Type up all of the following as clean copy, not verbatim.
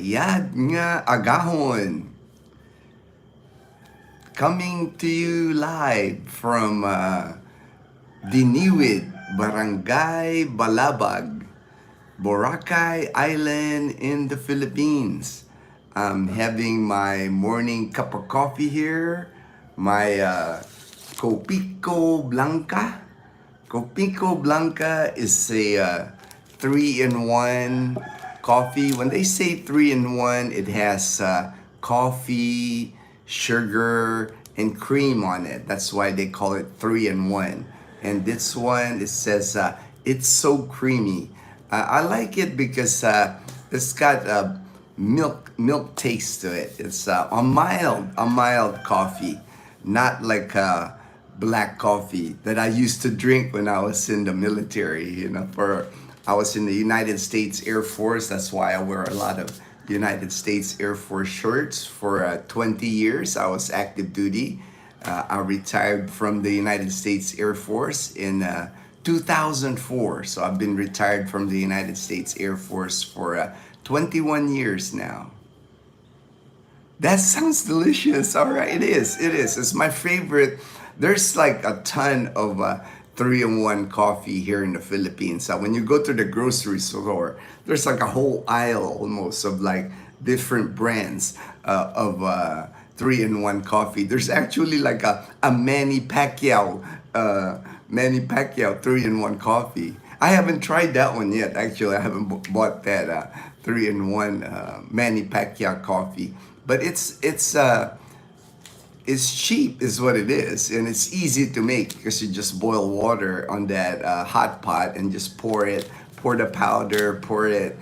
Yad nga agahon. Coming to you live from Diniwid, Barangay Balabag, Boracay Island in the Philippines. I'm having my morning cup of coffee here, my Copico Blanca. Copico Blanca is a 3-in-1 coffee. When they say 3-in-1, it has coffee, sugar, and cream on it. That's why they call it 3-in-1. And this one, it says it's so creamy. I like it because it's got a milk taste to it. It's a mild coffee, not like black coffee that I used to drink when I was in the military. I was in the United States Air Force. That's why I wear a lot of United States Air Force shirts. For 20 years, I was active duty. I retired from the United States Air Force in 2004. So I've been retired from the United States Air Force for 21 years now. That sounds delicious. All right, it is. It's my favorite. There's like a ton of 3-in-1 coffee here in the Philippines. When you go to the grocery store, there's like a whole aisle almost of like different brands of 3-in-1 coffee. There's actually like a Manny Pacquiao 3-in-1 coffee. I haven't tried that one yet. Actually, I haven't bought that 3-in-1 Manny Pacquiao coffee. But it's cheap is what it is, and it's easy to make because you just boil water on that hot pot and just pour the powder, pour it.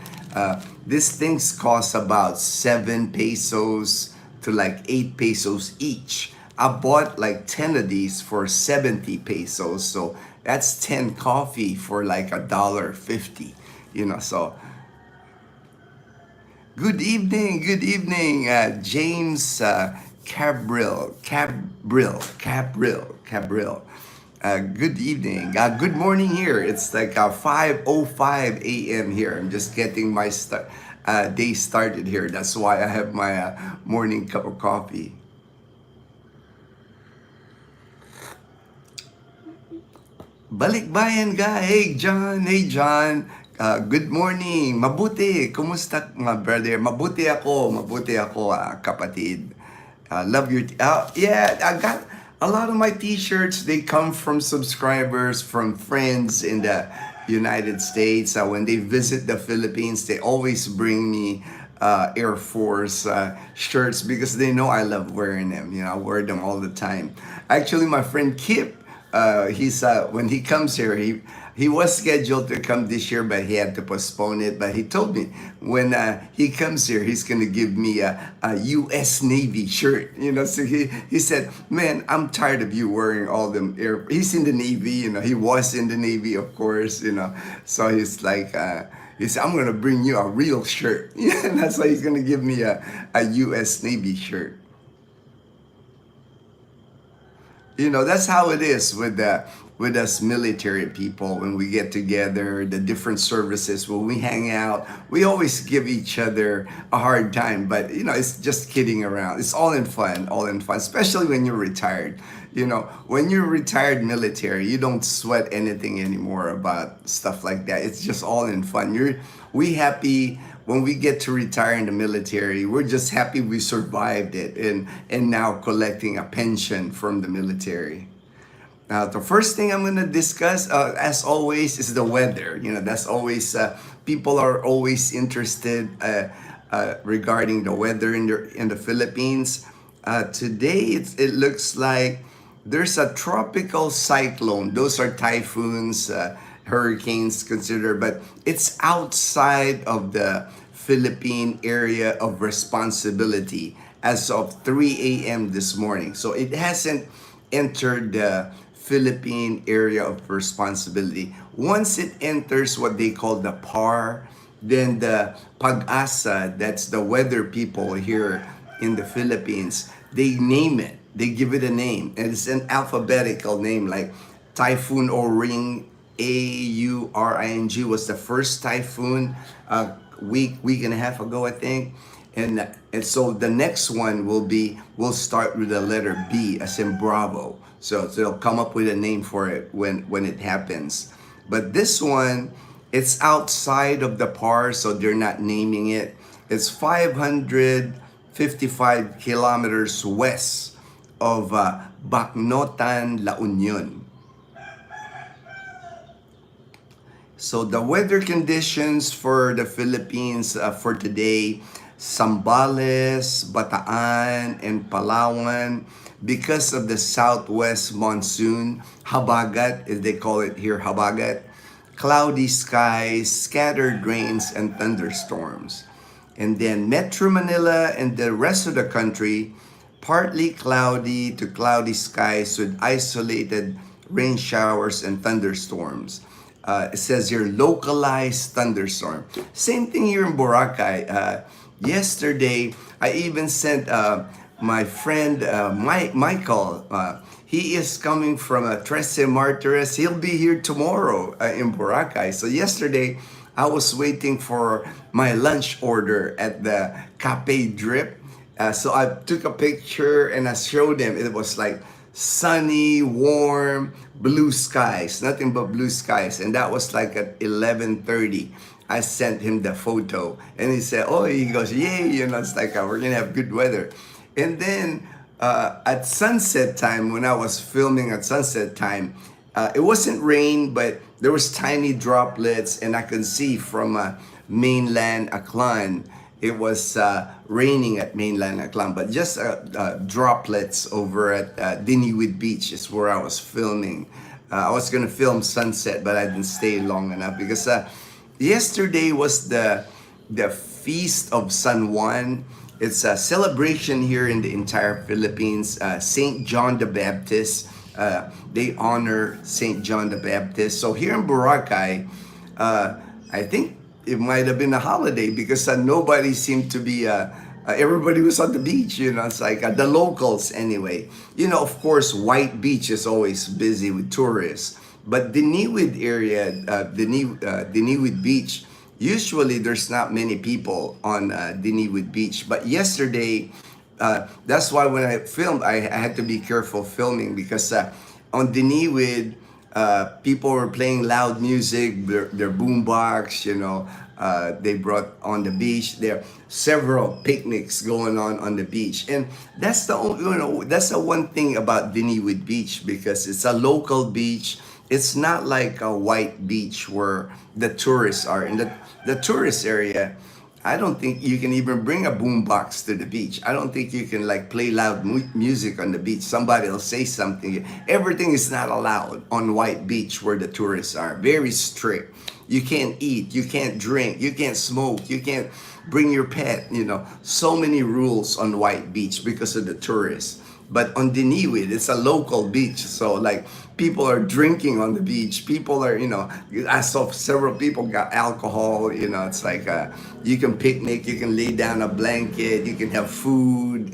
These things cost about 7 pesos to like 8 pesos each. I bought like 10 of these for 70 pesos, so that's 10 coffee for like $1.50. So good evening, James Cabril. Good evening. Good morning here. It's like 5:05 a.m. here. I'm just getting my day started here. That's why I have my morning cup of coffee. Balikbayan ka. Hey John. Good morning. Mabuti. Kumusta mga brother? Mabuti ako, kapatid. Love your yeah, I got a lot of my t-shirts. They come from subscribers, from friends in the United States. When they visit the Philippines, they always bring me Air Force shirts because they know I love wearing them. I wear them all the time. Actually, my friend Kip, he's when he comes here, he was scheduled to come this year, but he had to postpone it. But he told me when he comes here, he's gonna give me a U.S. Navy shirt. So he said, "Man, I'm tired of you wearing all them air." He's in the Navy. He was in the Navy, of course. So he's like, he said, "I'm gonna bring you a real shirt." And that's why he's gonna give me a U.S. Navy shirt. That's how it is with us military people. When we get together, the different services, when we hang out, we always give each other a hard time, but it's just kidding around. It's all in fun, especially when you're retired. When you're retired military, you don't sweat anything anymore about stuff like that. It's just all in fun. We happy when we get to retire in the military. We're just happy we survived it and now collecting a pension from the military. Now, the first thing I'm going to discuss, as always, is the weather. That's always, people are always interested regarding the weather in the Philippines. Today, it looks like there's a tropical cyclone. Those are typhoons, hurricanes considered, but it's outside of the Philippine area of responsibility as of 3 a.m. this morning. So it hasn't entered the Philippine area of responsibility. Once it enters what they call the PAR, then the Pag-asa, that's the weather people here in the Philippines, they name it. They give it a name. And it's an alphabetical name, like Typhoon Auring, Auring was the first typhoon. week and a half ago, I think. And so the next one we'll start with the letter B as in Bravo. So they'll come up with a name for it when it happens. But this one, it's outside of the PAR, so they're not naming it. It's 555 kilometers west of Bacnotan, La Union. So the weather conditions for the Philippines for today, Zambales, Bataan, and Palawan, because of the southwest monsoon, habagat, as they call it here, habagat, cloudy skies, scattered rains, and thunderstorms. And then Metro Manila and the rest of the country, partly cloudy to cloudy skies with isolated rain showers and thunderstorms. It says here localized thunderstorm. Same thing here in Boracay. Yesterday, I even sent my friend Michael. He is coming from Trece Martires. He'll be here tomorrow in Boracay. So yesterday, I was waiting for my lunch order at the Cafe Drip. So I took a picture and I showed him. It was like sunny, warm, blue skies, nothing but blue skies. And that was like at 11:30. I sent him the photo and he said, oh, he goes, yay, it's like we're gonna have good weather. And then at sunset time, when I was filming at sunset time, it wasn't rain, but there was tiny droplets, and I could see from mainland Aklan, it was raining at mainland Aklan, but just droplets over at Diniwid Beach is where I was filming. I was gonna film sunset, but I didn't stay long enough because yesterday was the Feast of San Juan. It's a celebration here in the entire Philippines. Saint John the Baptist. They honor Saint John the Baptist. So here in Boracay, I think it might have been a holiday because nobody seemed to be. Everybody was on the beach. It's like the locals anyway. Of course, White Beach is always busy with tourists, but the Diniwid area, Diniwid Beach. Usually, there's not many people on Diniwid Beach, but yesterday, that's why when I filmed, I had to be careful filming because on Diniwid, people were playing loud music, their boombox, they brought on the beach. There are several picnics going on the beach, and that's the only, that's the one thing about Diniwid Beach because it's a local beach. It's not like a White Beach where the tourists are. In the tourist area, I don't think you can even bring a boombox to the beach. I don't think you can play loud music on the beach. Somebody will say something. Everything is not allowed on White Beach where the tourists are. Very strict. You can't eat, you can't drink, you can't smoke, you can't bring your pet, So many rules on White Beach because of the tourists. But on Diniwid, it's a local beach. So people are drinking on the beach. People are, I saw several people got alcohol. It's like you can picnic, you can lay down a blanket, you can have food.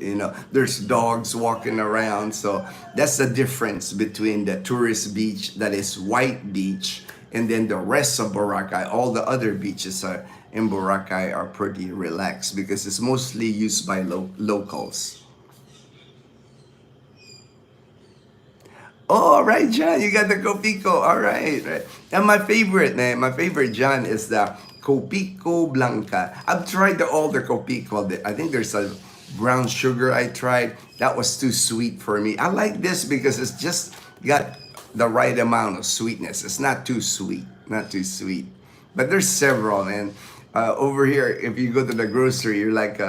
There's dogs walking around. So that's the difference between the tourist beach that is White Beach and then the rest of Boracay. All the other beaches in Boracay are pretty relaxed because it's mostly used by locals. Oh, all right, John, you got the Copico. All right, right. And my favorite John, is the Copico Blanca. I've tried all the Copico. I think there's a brown sugar I tried. That was too sweet for me. I like this because it's just got the right amount of sweetness. It's not too sweet, But there's several, and over here, if you go to the grocery, you're like,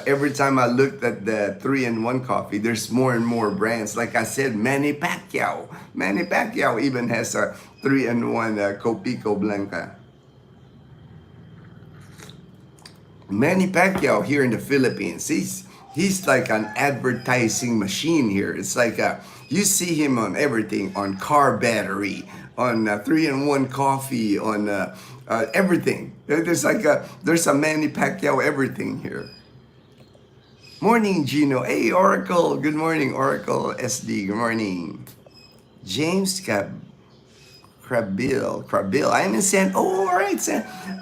every time I looked at the 3-in-1 coffee, there's more and more brands. Like I said, Manny Pacquiao even has a 3-in-1 Copico Blanca. Manny Pacquiao here in the Philippines, he's like an advertising machine here. It's like you see him on everything, on car battery, on 3-in-1 coffee, on everything. There's a Manny Pacquiao everything here. Morning, Ginno. Hey, Oracle. Good morning, Oracle SD. Good morning. James Krabil. I'm in Oh, all right,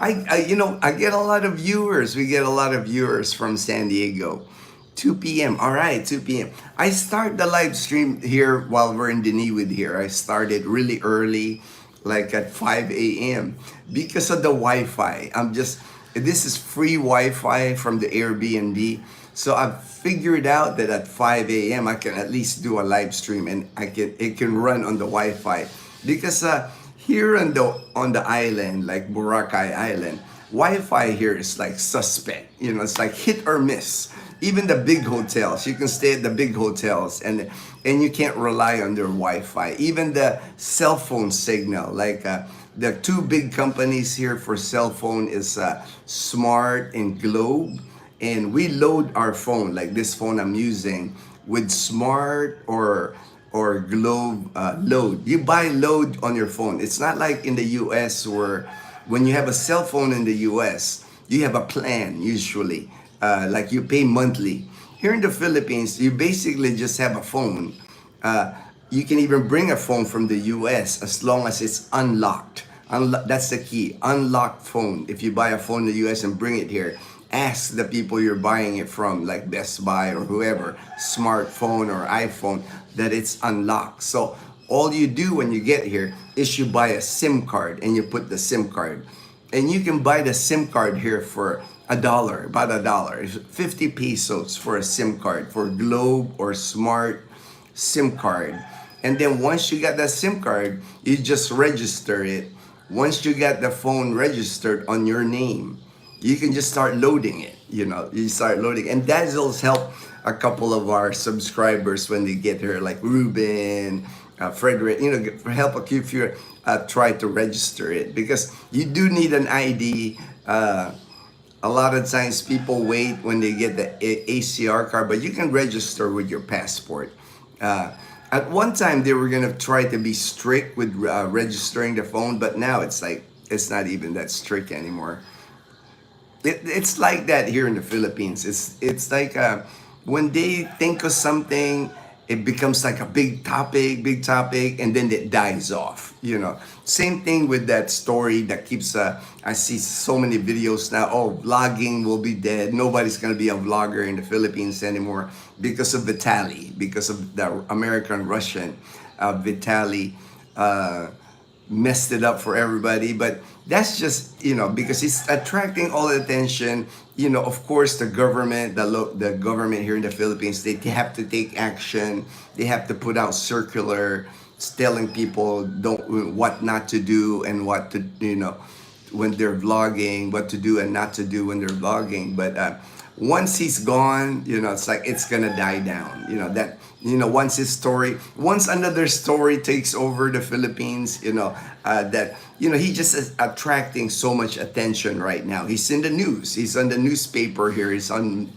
I get a lot of viewers. We get a lot of viewers from San Diego. 2 p.m. All right, 2 p.m. I start the live stream here while we're in Diniwid here. I started really early, like at 5 a.m. because of the Wi-Fi. This is free Wi-Fi from the Airbnb. So I've figured out that at 5 a.m. I can at least do a live stream and it can run on the Wi-Fi because here on the island, like Boracay Island, Wi-Fi here is like suspect. It's like hit or miss. Even the big hotels, you can stay at the big hotels and you can't rely on their Wi-Fi. Even the cell phone signal, like the two big companies here for cell phone is Smart and Globe. And we load our phone, like this phone I'm using, with Smart or Globe load. You buy load on your phone. It's not like in the US where when you have a cell phone in the US, you have a plan usually. Like you pay monthly. Here in the Philippines, you basically just have a phone. You can even bring a phone from the US as long as it's unlocked. That's the key. Unlocked phone. If you buy a phone in the US and bring it here, ask the people you're buying it from, like Best Buy or whoever, smartphone or iPhone, that it's unlocked. So all you do when you get here is you buy a SIM card and you put the SIM card. And you can buy the SIM card here for about $1, 50 pesos for a SIM card for Globe or Smart SIM card. And then once you got that SIM card, you just register it. Once you got the phone registered on your name, you can just start loading it. You start loading. And Dazel's helped a couple of our subscribers when they get here, like Ruben, Frederick, help a few try to register it because you do need an ID. A lot of times people wait when they get the ACR card, but you can register with your passport. At one time, they were going to try to be strict with registering the phone, but now it's not even that strict anymore. It's like that here in the Philippines. It's like when they think of something, it becomes like a big topic, and then it dies off. Same thing with that story that keeps. I see so many videos now. Oh, vlogging will be dead. Nobody's gonna be a vlogger in the Philippines anymore because of Vitaly, because of the American Russian Vitaly. Messed it up for everybody, but that's just because it's attracting all the attention. Of course the government, the government here in the Philippines, they have to take action. They have to put out circular telling people what not to do and what to when they're vlogging, what to do and not to do when they're vlogging. But once he's gone, it's like it's gonna die down. Once another story takes over the Philippines, he just is attracting so much attention right now. He's in the news. He's on the newspaper here. He's on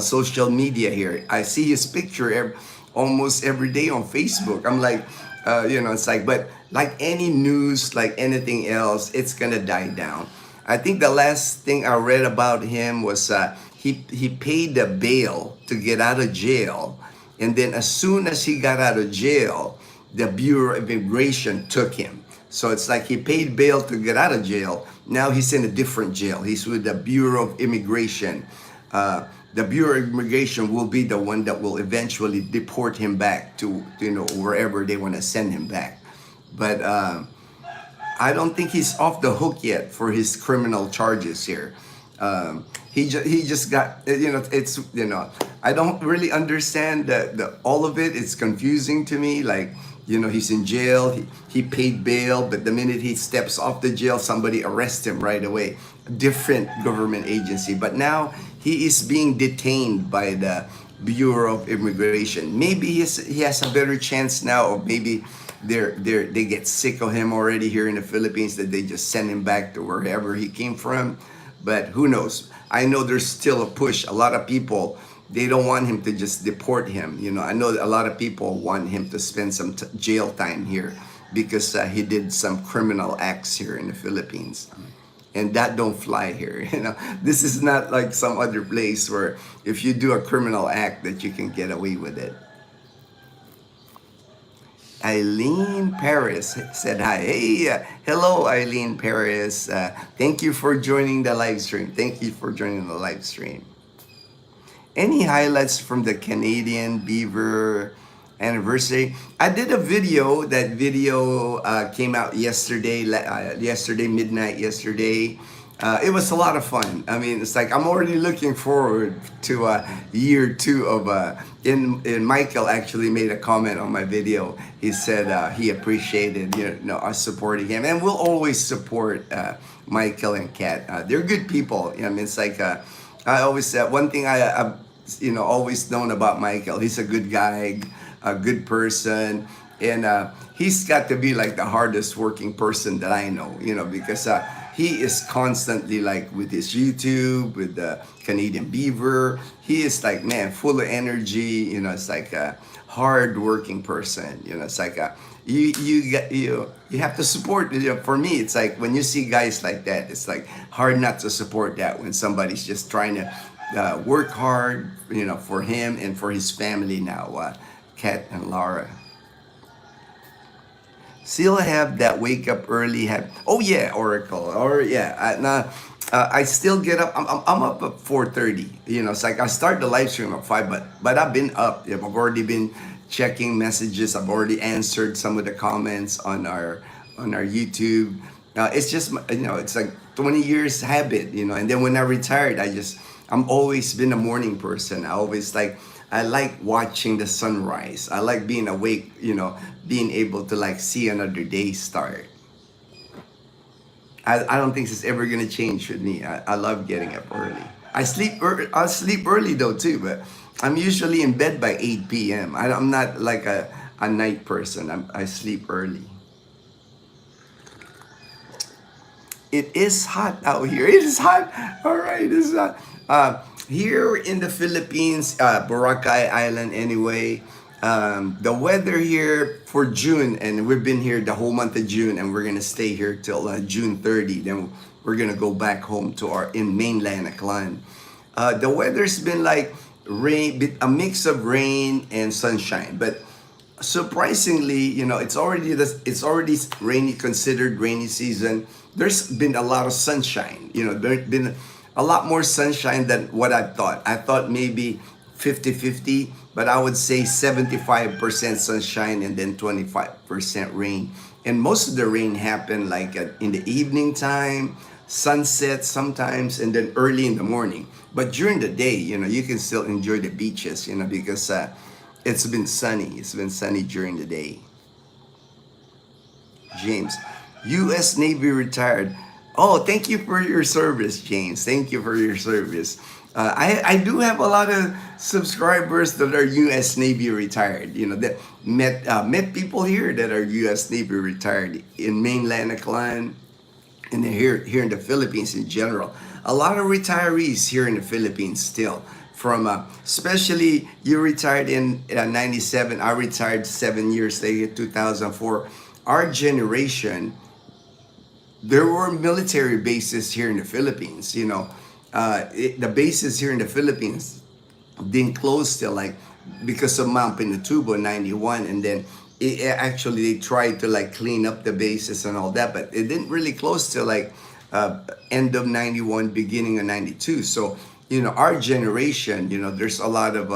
social media here. I see his picture almost every day on Facebook. I'm like, it's like, but like any news, like anything else, it's gonna die down. I think the last thing I read about him was he paid the bail to get out of jail. And then as soon as he got out of jail, the Bureau of Immigration took him. So it's like he paid bail to get out of jail. Now he's in a different jail. He's with the Bureau of Immigration. The Bureau of Immigration will be the one that will eventually deport him back to wherever they want to send him back. But I don't think he's off the hook yet for his criminal charges here. He just got I don't really understand the all of it. It's confusing to me. Like he's in jail. He paid bail, but the minute he steps off the jail, somebody arrests him right away. Different government agency, but now he is being detained by the Bureau of Immigration. Maybe he has a better chance now, or maybe they get sick of him already here in the Philippines, that they just send him back to wherever he came from. But who knows? I know there's still a push. A lot of people, they don't want him to just deport him. I know a lot of people want him to spend some jail time here because he did some criminal acts here in the Philippines. And that don't fly here. This is not like some other place where if you do a criminal act that you can get away with it. Eileen Paris said hi. Hey, hello, Eileen Paris. Thank you for joining the live stream. Thank you for joining the live stream. Any highlights from the Canadian Beaver anniversary? I did a video. That video came out yesterday, yesterday midnight yesterday. It was a lot of fun. I mean, it's like I'm already looking forward to year two of. In Michael actually made a comment on my video. He said he appreciated us supporting him, and we'll always support Michael and Kat. They're good people. I mean, it's like. I always said one thing I've always known about Michael. He's a good guy, a good person, and he's got to be like the hardest working person that I know. Because he is constantly like with his YouTube, with the Canadian Beaver. He is like, man, full of energy. It's like a hard working person. It's like you have to support. For me, it's like when you see guys like that, it's like hard not to support that when somebody's just trying to work hard, for him and for his family now, Kat and Laura. Still have that wake up early. Oh yeah, Oracle. Or yeah, I still get up. I'm up at 4:30. It's like I start the live stream at 5, but I've been up. I've already been checking messages. I've already answered some of the comments on our YouTube. It's just it's like 20 years habit. And then when I retired, I'm always been a morning person. I like watching the sunrise. I like being awake, being able to like see another day start. I don't think it's ever gonna change with me. I love getting up early. I sleep early though too, but I'm usually in bed by 8 p.m. I'm not like a night person. I sleep early. It is hot out here. It is hot. All right, it's hot. Here in the Philippines, Boracay Island anyway, the weather here for June, and we've been here the whole month of June, and we're gonna stay here till June 30. Then we're gonna go back home to in mainland Aklan. The weather's been like rain, a mix of rain and sunshine, but surprisingly, it's already rainy, considered rainy season. There's been a lot of sunshine. There's been a lot more sunshine than what I thought. I thought maybe 50-50, but I would say 75% sunshine and then 25% rain. And most of the rain happened like in the evening time, sunset sometimes, and then early in the morning. But during the day, you can still enjoy the beaches, because it's been sunny. It's been sunny during the day. James, U.S. Navy retired. Oh, thank you for your service, James. Thank you for your service. I do have a lot of subscribers that are U.S. Navy retired. That met people here that are U.S. Navy retired in mainland Aklan, and here in the Philippines in general. A lot of retirees here in the Philippines still. From especially you retired in 97. I retired 7 years later, 2004. Our generation. There were military bases here in the Philippines. The bases here in the Philippines didn't close till like because of Mount Pinatubo 91, and then actually they tried to like clean up the bases and all that, but it didn't really close till like end of 91, beginning of 92. So our generation, there's a lot of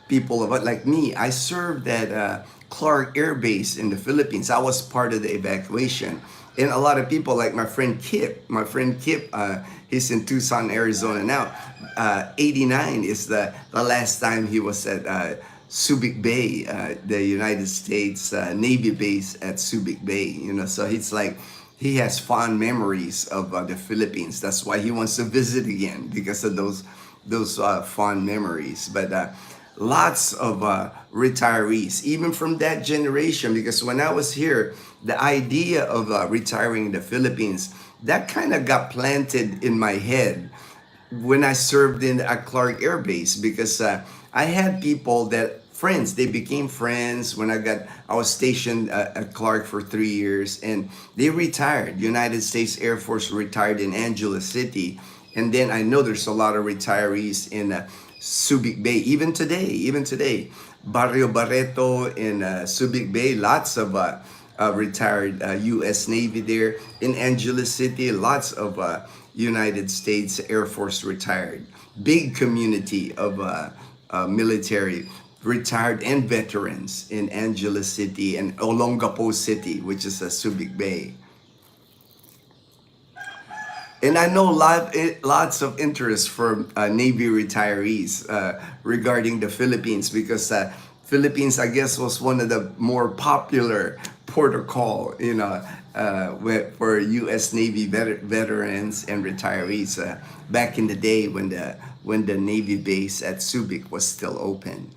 people like me. I served at Clark Air Base in the Philippines. I was part of the evacuation. And a lot of people like my friend Kip, he's in Tucson, Arizona now. 89 is the last time he was at Subic Bay, the United States Navy base at Subic Bay. So he has fond memories of the Philippines. That's why he wants to visit again, because of those fond memories. But lots of retirees, even from that generation, because when I was here, the idea of retiring in the Philippines, that kind of got planted in my head when I served at Clark Air Base, because I had people they became friends when I was stationed at Clark for 3 years, and they retired. United States Air Force retired in Angeles City, And then I know there's a lot of retirees in Subic Bay, even today. Barrio Barreto in Subic Bay, lots of retired U.S. Navy there. In Angeles City, lots of United States Air Force retired. Big community of military retired and veterans in Angeles City and Olongapo City, which is a Subic Bay. And I know lots of interest from Navy retirees regarding the Philippines, because Philippines, I guess, was one of the more popular port of call, for U.S. Navy veterans and retirees back in the day when the Navy base at Subic was still open.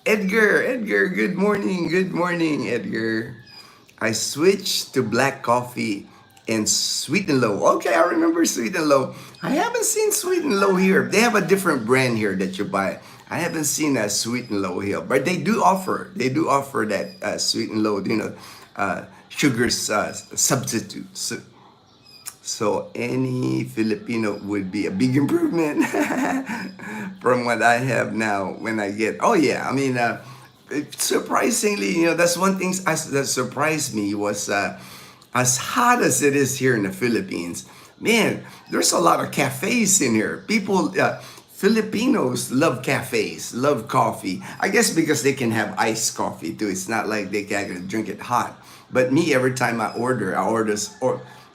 Edgar, good morning, Edgar. I switched to black coffee and sweet and low. Okay, I remember sweet and low. I haven't seen sweet and low here. They have a different brand here that you buy. I haven't seen a sweet and low here, but they do offer that sweet and low, sugar substitute. So any Filipino would be a big improvement from what I have now when I get. Oh yeah, I mean, surprisingly, that's one thing that surprised me was as hot as it is here in the Philippines. Man, there's a lot of cafes in here. People, Filipinos love cafes, love coffee. I guess because they can have iced coffee too. It's not like they can drink it hot. But me, every time I order,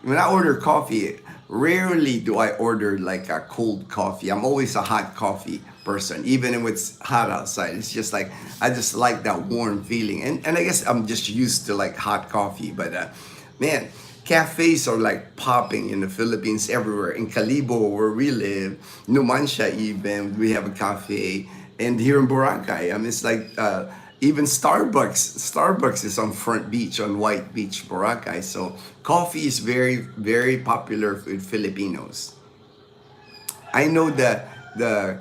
when I order coffee, rarely do I order like a cold coffee. I'm always a hot coffee person, even if it's hot outside. It's just like, I just like that warm feeling. And I guess I'm just used to like hot coffee. But man, cafes are like popping in the Philippines everywhere. In Calibo, where we live, Numancia even, we have a cafe. And here in Boracay, I mean, it's like, even Starbucks is on Front Beach, on White Beach, Boracay. So coffee is very, very popular with Filipinos. I know that the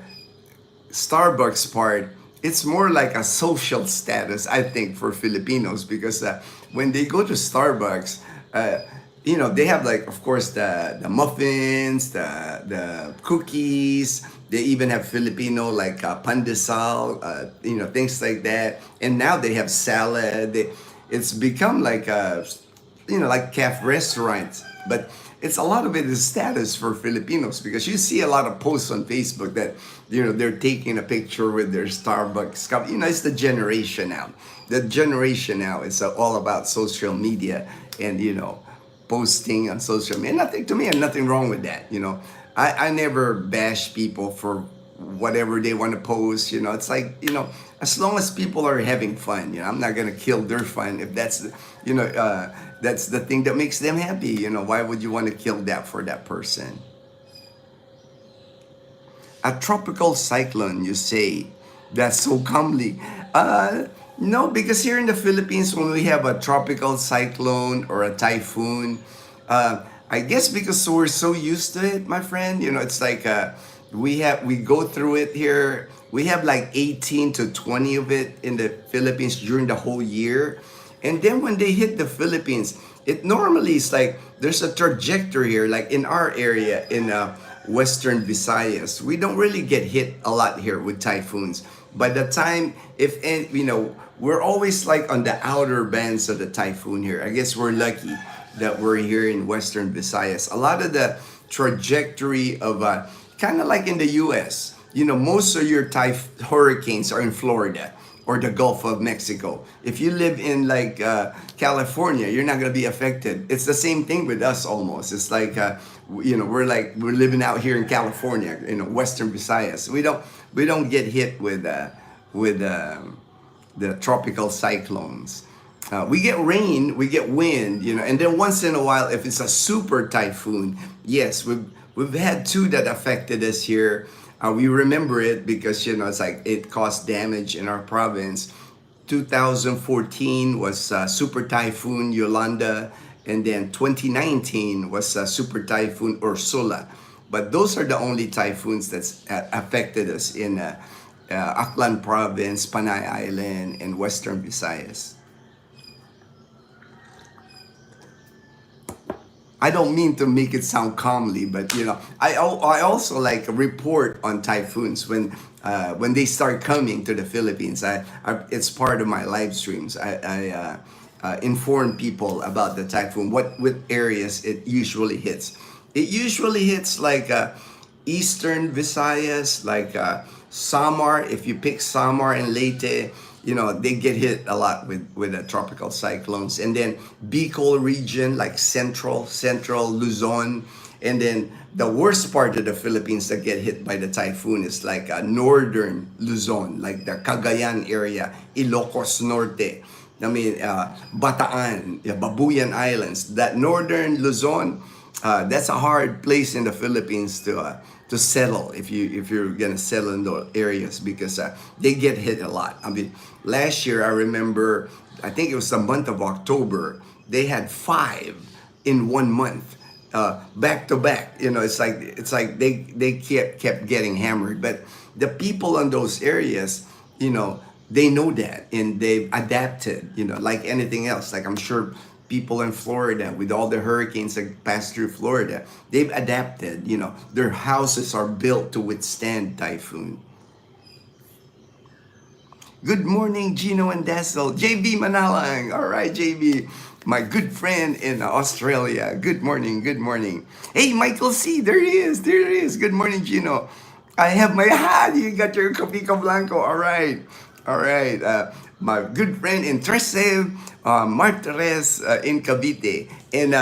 Starbucks part, it's more like a social status, I think, for Filipinos, because when they go to Starbucks, they have, like, of course, the muffins, the cookies. They even have Filipino, like pandesal, things like that. And now they have salad. It's become like like cafe restaurants. But it's a lot of it is status for Filipinos, because you see a lot of posts on Facebook that they're taking a picture with their Starbucks cup. It's the generation now. The generation now is all about social media and posting on social media. And nothing wrong with that. I never bash people for whatever they want to post. It's like, as long as people are having fun, I'm not gonna kill their fun if that's that's the thing that makes them happy. Why would you want to kill that for that person? A tropical cyclone, you say? That's so calmly. No, because here in the Philippines, when we have a tropical cyclone or a typhoon, I guess because we're so used to it, my friend. It's like we go through it here. We have like 18 to 20 of it in the Philippines during the whole year. And then when they hit the Philippines, it normally is like there's a trajectory here, like in our area in Western Visayas. We don't really get hit a lot here with typhoons. By the time, we're always like on the outer bands of the typhoon here. I guess we're lucky that we're here in Western Visayas. A lot of the trajectory of kind of like in the U.S. Most of your hurricanes are in Florida or the Gulf of Mexico. If you live in like California, you're not gonna be affected. It's the same thing with us almost. It's like we're living out here in California, Western Visayas. We don't get hit with the tropical cyclones. We get rain, we get wind, and then once in a while, if it's a super typhoon, yes, we've had two that affected us here. We remember it because it's like it caused damage in our province. 2014 was Super Typhoon Yolanda, and then 2019 was Super Typhoon Ursula. But those are the only typhoons that's affected us in Aklan Province, Panay Island, and Western Visayas. I don't mean to make it sound calmly, but I also like report on typhoons when they start coming to the Philippines. It's part of my live streams. I inform people about the typhoon, what areas it usually hits. It usually hits like Eastern Visayas, like Samar. If you pick Samar and Leyte, they get hit a lot with tropical cyclones. And then Bicol region, like central Luzon. And then the worst part of the Philippines that get hit by the typhoon is like northern Luzon, like the Cagayan area, Ilocos Norte. I mean, Bataan, Babuyan Islands, that northern Luzon, that's a hard place in the Philippines to settle if you're gonna settle in those areas, because they get hit a lot. I mean, last year I remember, I think it was the month of October, they had 5 in 1 month, back to back. It's like they kept getting hammered. But the people in those areas, they know that and they've adapted. Like anything else. Like I'm sure people in Florida, with all the hurricanes that pass through Florida, they've adapted. Their houses are built to withstand typhoon. Good morning, Ginno and Dazel. JB Manalang. All right, JB, my good friend in Australia. Good morning, good morning. Hey, Michael C. There he is. There he is. Good morning, Ginno. I have my hat. You got your Copica Blanco. All right. All right. My good friend in Trece, Mark Teres in Cavite. And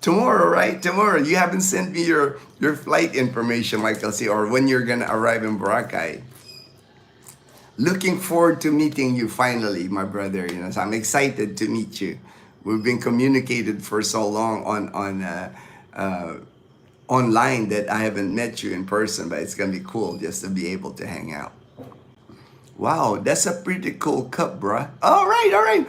tomorrow, right? Tomorrow, you haven't sent me your flight information, Michael C., or when you're going to arrive in Boracay. Looking forward to meeting you finally, my brother. So I'm excited to meet you. We've been communicated for so long on online that I haven't met you in person, but it's gonna be cool just to be able to hang out. Wow, that's a pretty cool cup, bruh. All right, all right.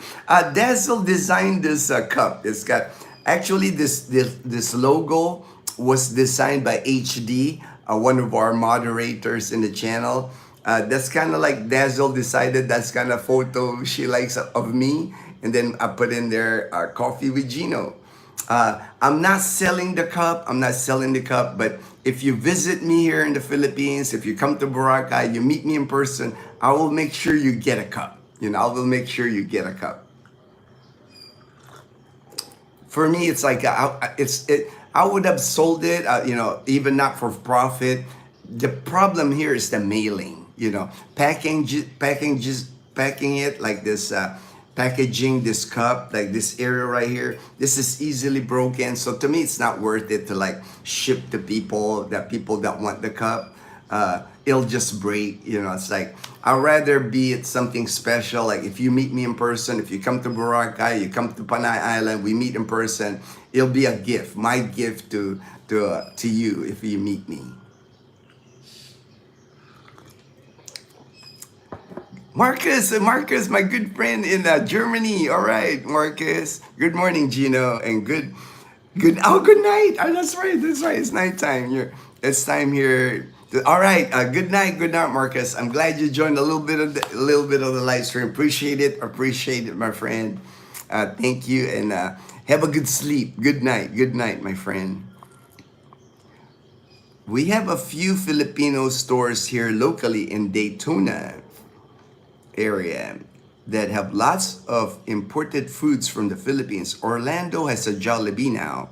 Dazzle designed this cup. It's got, actually, this logo was designed by HD, one of our moderators in the channel. That's kind of like Dazzle decided that's kind of photo she likes of me, and then I put in there coffee with Ginno. I'm not selling the cup. I'm not selling the cup, but if you visit me here in the Philippines, if you come to Boracay, you meet me in person, I will make sure you get a cup. I will make sure you get a cup. For me, it's like I would have sold it, even not for profit. The problem here is the mailing. Packing it like this. Packaging this cup, like this area right here, this is easily broken. So to me, it's not worth it to like ship to people that want the cup. It'll just break. It's like, I'd rather be at something special. Like if you meet me in person, if you come to Boracay, you come to Panay Island, we meet in person, it'll be a gift, my gift to you if you meet me. Marcus, my good friend in Germany. All right, Marcus. Good morning, Ginno, and good night. Oh, that's right. It's nighttime. It's time here. All right. Good night, Marcus. I'm glad you joined a little bit of the live stream. Appreciate it, my friend. Thank you, and have a good sleep. Good night, my friend. We have a few Filipino stores here locally in Daytona area that have lots of imported foods from the Philippines. Orlando has a Jollibee now.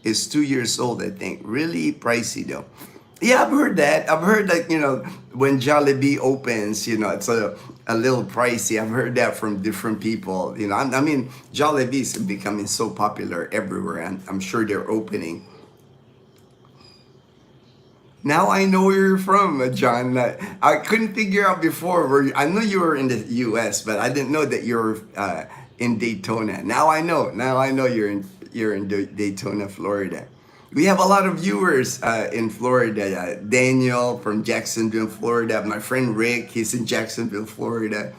It's 2 years old, I think. Really pricey though. Yeah, I've heard that. I've heard that, when Jollibee opens, it's a little pricey. I've heard that from different people. I mean, Jollibee is becoming so popular everywhere, and I'm sure they're opening. Now I know where you're from, John. I couldn't figure out before. I knew you were in the U.S., but I didn't know that you're in Daytona. Now I know. You're in Daytona, Florida. We have a lot of viewers in Florida. Daniel from Jacksonville, Florida. My friend Rick, he's in Jacksonville, Florida.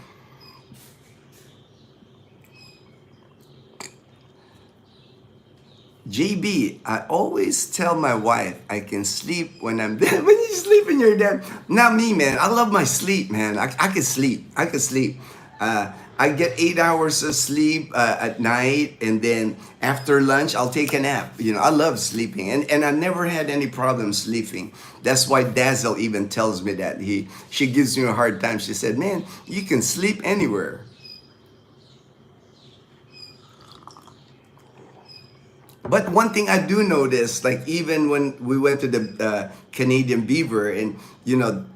JB, I always tell my wife I can sleep when I'm dead. When you sleep and you're dead. Not me, man. I love my sleep, man. I can sleep. I get 8 hours of sleep at night, and then after lunch I'll take a nap. I love sleeping, and I never had any problem sleeping. That's why Dazel even tells me that she gives me a hard time. She said, "Man, you can sleep anywhere." But one thing I do notice, like even when we went to the Canadian Beaver, and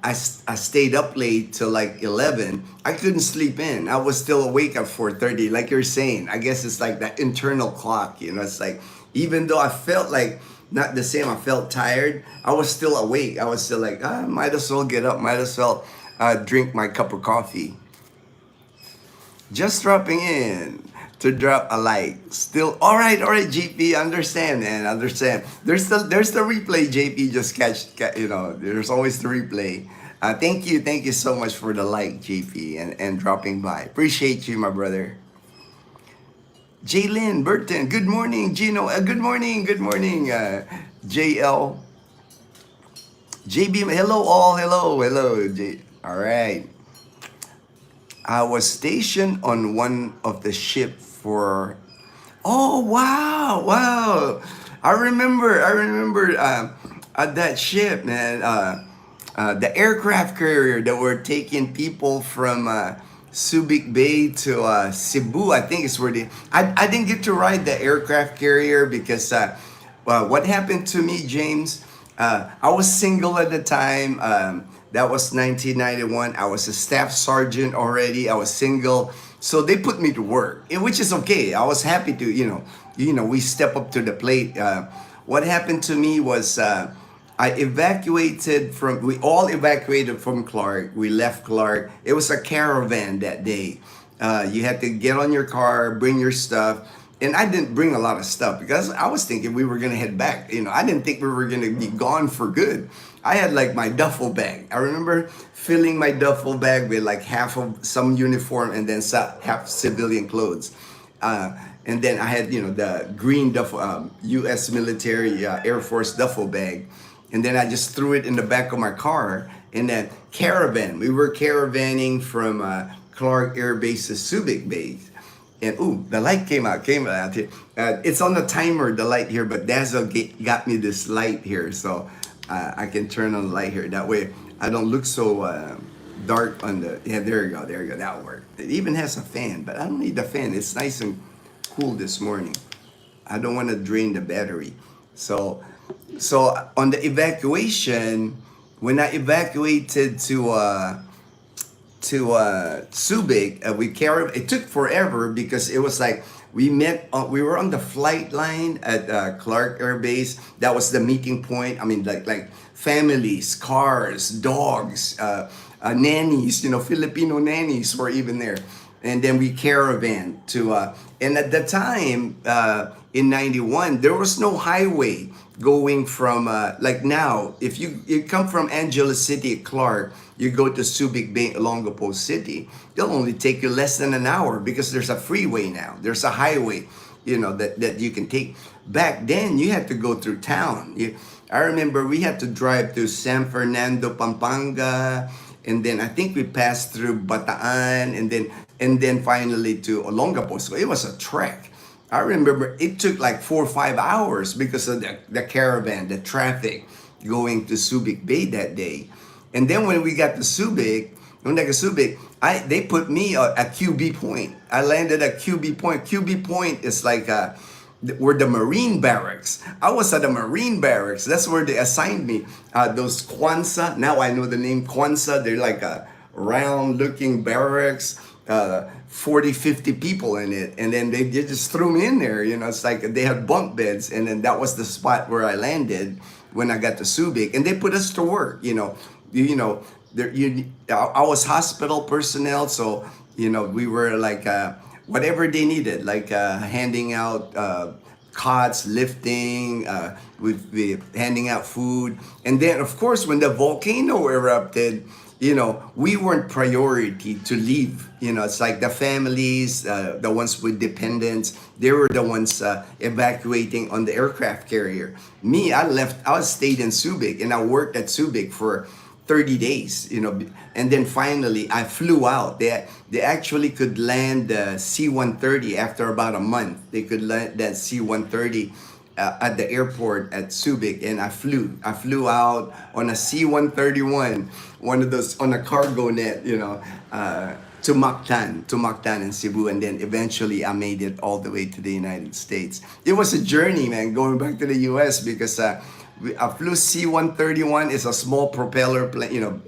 I stayed up late till like 11. I couldn't sleep in. I was still awake at 4:30, like you're saying. I guess it's like that internal clock. It's like even though I felt like not the same, I felt tired. I was still awake. I was still like, might as well get up. Might as well drink my cup of coffee. Just dropping in to drop a like. Still, all right, JP. Understand, man. Understand. There's the replay, JP. Just there's always the replay. Thank you so much for the like, JP, and dropping by. Appreciate you, my brother. Jaylin Burton. Good morning, Ginno. Good morning. JL. JB. Hello, all. Hello. All right. I was stationed on one of the ship for. Oh wow! I remember that ship, man. The aircraft carrier that were taking people from Subic Bay to Cebu. I think is where I didn't get to ride the aircraft carrier because what happened to me, James? I was single at the time. That was 1991. I was a staff sergeant already. I was single. So they put me to work, which is okay. I was happy to, we step up to the plate. What happened to me was we all evacuated from Clark. We left Clark. It was a caravan that day. You had to get on your car, bring your stuff. And I didn't bring a lot of stuff because I was thinking we were going to head back. I didn't think we were going to be gone for good. I had like my duffel bag. I remember filling my duffel bag with like half of some uniform and then half civilian clothes. And then I had, the green duffel, U.S. military Air Force duffel bag. And then I just threw it in the back of my car in that caravan. We were caravanning from Clark Air Base to Subic Base. And the light came out here. It's on the timer, the light here, but Dazzle got me this light here, so I can turn on the light here. That way I don't look so dark on the, there you go, that'll work. It even has a fan, but I don't need the fan. It's nice and cool this morning. I don't want to drain the battery. So on the evacuation, when I evacuated to Subic, it took forever because it was like we were on the flight line at Clark Air Base. That was the meeting point. I mean, like families, cars, dogs, nannies, Filipino nannies were even there. And then we caravan to, and at the time, in 91, there was no highway going from, like now, if you come from Angeles City, Clark, you go to Subic Bay, Olongapo City, it'll only take you less than an hour because there's a freeway now. There's a highway, that you can take. Back then, you had to go through town. I remember we had to drive to San Fernando, Pampanga, and then I think we passed through Bataan, and then finally to Olongapo. So it was a trek. I remember it took like 4 or 5 hours because of the caravan, the traffic going to Subic Bay that day. And then when we got to Subic, they put me at QB Point. I landed at QB Point. QB Point is like where the Marine barracks. I was at the Marine barracks. That's where they assigned me. Those Kwanzaa. Now I know the name Kwanzaa. They're like a round-looking barracks. 40, 50 people in it, and then they just threw me in there. It's like they had bunk beds, and then that was the spot where I landed when I got to Subic, and they put us to work. I was hospital personnel, so we were like whatever they needed, like handing out cots, lifting, we handing out food, and then of course when the volcano erupted. We weren't priority to leave. It's like the families, the ones with dependents, they were the ones evacuating on the aircraft carrier. Me, I stayed in Subic, and I worked at Subic for 30 days, and then finally I flew out. They actually could land the C-130 after about a month. They could land that C-130 at the airport at Subic, and I flew out on a C-131, one of those on a cargo net, to Mactan in Cebu, and then eventually I made it all the way to the United States. It was a journey, man, going back to the U.S. because a flew C-131 is a small propeller plane,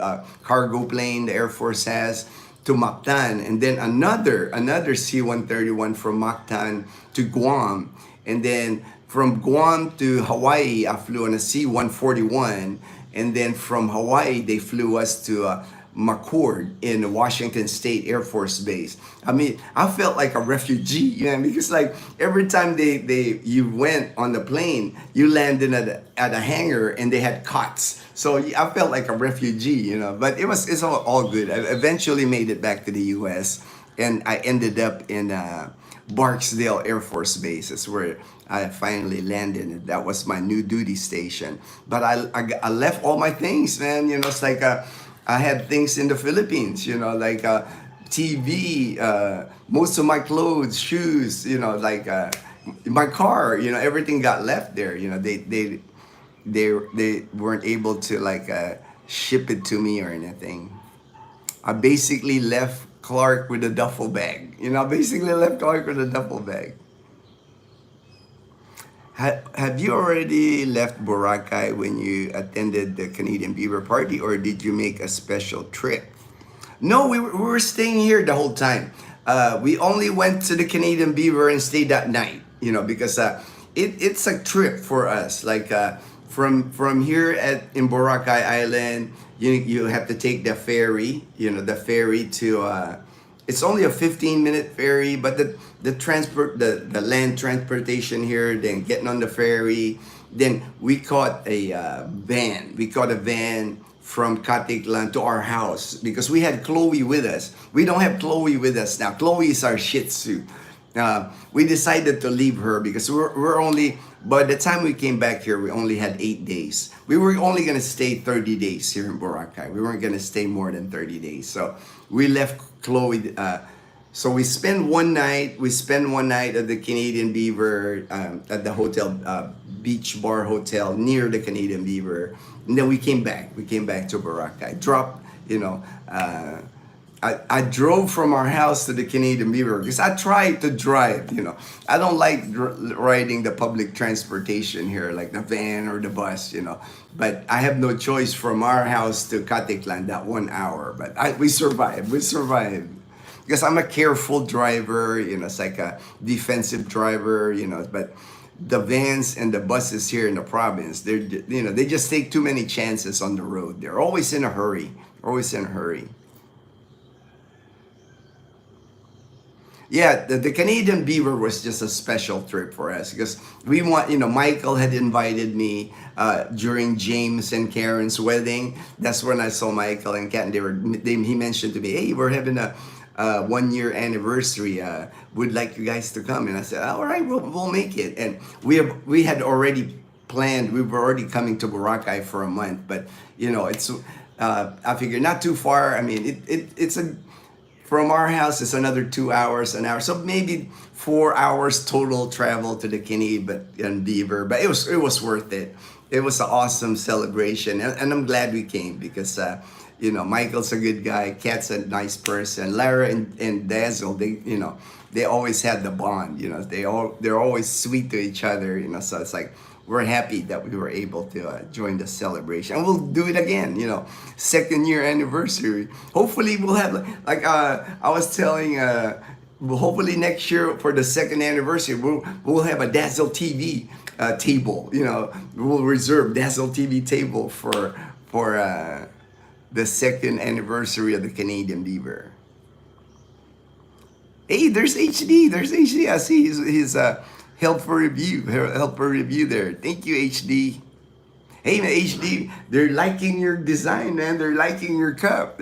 cargo plane the Air Force has, to Mactan, and then another C-131 from Mactan to Guam, and then from Guam to Hawaii I flew on a C-141, and then from Hawaii they flew us to McCord in Washington State Air Force Base. I mean, I felt like a refugee, because like every time you went on the plane, you landed at a hangar and they had cots. So I felt like a refugee, But it's all good. I eventually made it back to the U.S. and I ended up in Barksdale Air Force Base. That's where I finally landed. That was my new duty station. But I left all my things, man. It's like I had things in the Philippines, like TV, most of my clothes, shoes, like my car, everything got left there. They weren't able to like ship it to me or anything. I basically left Clark with a duffel bag. Basically left Clark with a duffel bag. Have you already left Boracay when you attended the Canadian Beaver Party, or did you make a special trip? No, we were staying here the whole time. We only went to the Canadian Beaver and stayed that night, because it's a trip for us. Like from here in Boracay Island, you have to take the ferry, the ferry to. It's only a 15-minute ferry, but the land transportation here, then getting on the ferry, then we caught a van. We caught a van from Caticlan to our house because we had Chloe with us. We don't have Chloe with us now. Chloe is our Shih Tzu. We decided to leave her because we're only, by the time we came back here, we only had 8 days. We were only going to stay 30 days here in Boracay. We weren't going to stay more than 30 days. So we left Chloe. So we spent one night. We spent one night at the Canadian Beaver, at the hotel, Beach Bar Hotel near the Canadian Beaver. And then we came back. We came back to Boracay. I drove from our house to the Canadian Beaver because I tried to drive, I don't like riding the public transportation here, like the van or the bus, but I have no choice from our house to Caticlan, that 1 hour, but we survived, because I'm a careful driver, it's like a defensive driver, but the vans and the buses here in the province, they just take too many chances on the road. They're always in a hurry, Yeah, the Canadian Beaver was just a special trip for us because Michael had invited me during James and Karen's wedding. That's when I saw Michael and Kat, and he mentioned to me, hey, we're having a 1-year anniversary. Would like you guys to come. And I said, all right, we'll make it. And we had already planned, we were already coming to Boracay for a month, but it's, I figured not too far. I mean, it's from our house, it's another 2 hours, an hour. So maybe 4 hours total travel to the Canadian Beaver. But it was worth it. It was an awesome celebration. And I'm glad we came because, Michael's a good guy. Kat's a nice person. Lara and Dazel, they always had the bond. They're always sweet to each other. So it's like, we're happy that we were able to join the celebration, and we'll do it again. 2nd year anniversary. Hopefully, we'll have I was telling. Hopefully next year for the 2nd anniversary, we'll have a Dazel TV table. We'll reserve Dazel TV table for the 2nd anniversary of the Canadian Beaver. Hey, there's HD. I see his helpful review there. Thank you, HD. Hey, man, HD, they're liking your design, man. They're liking your cup.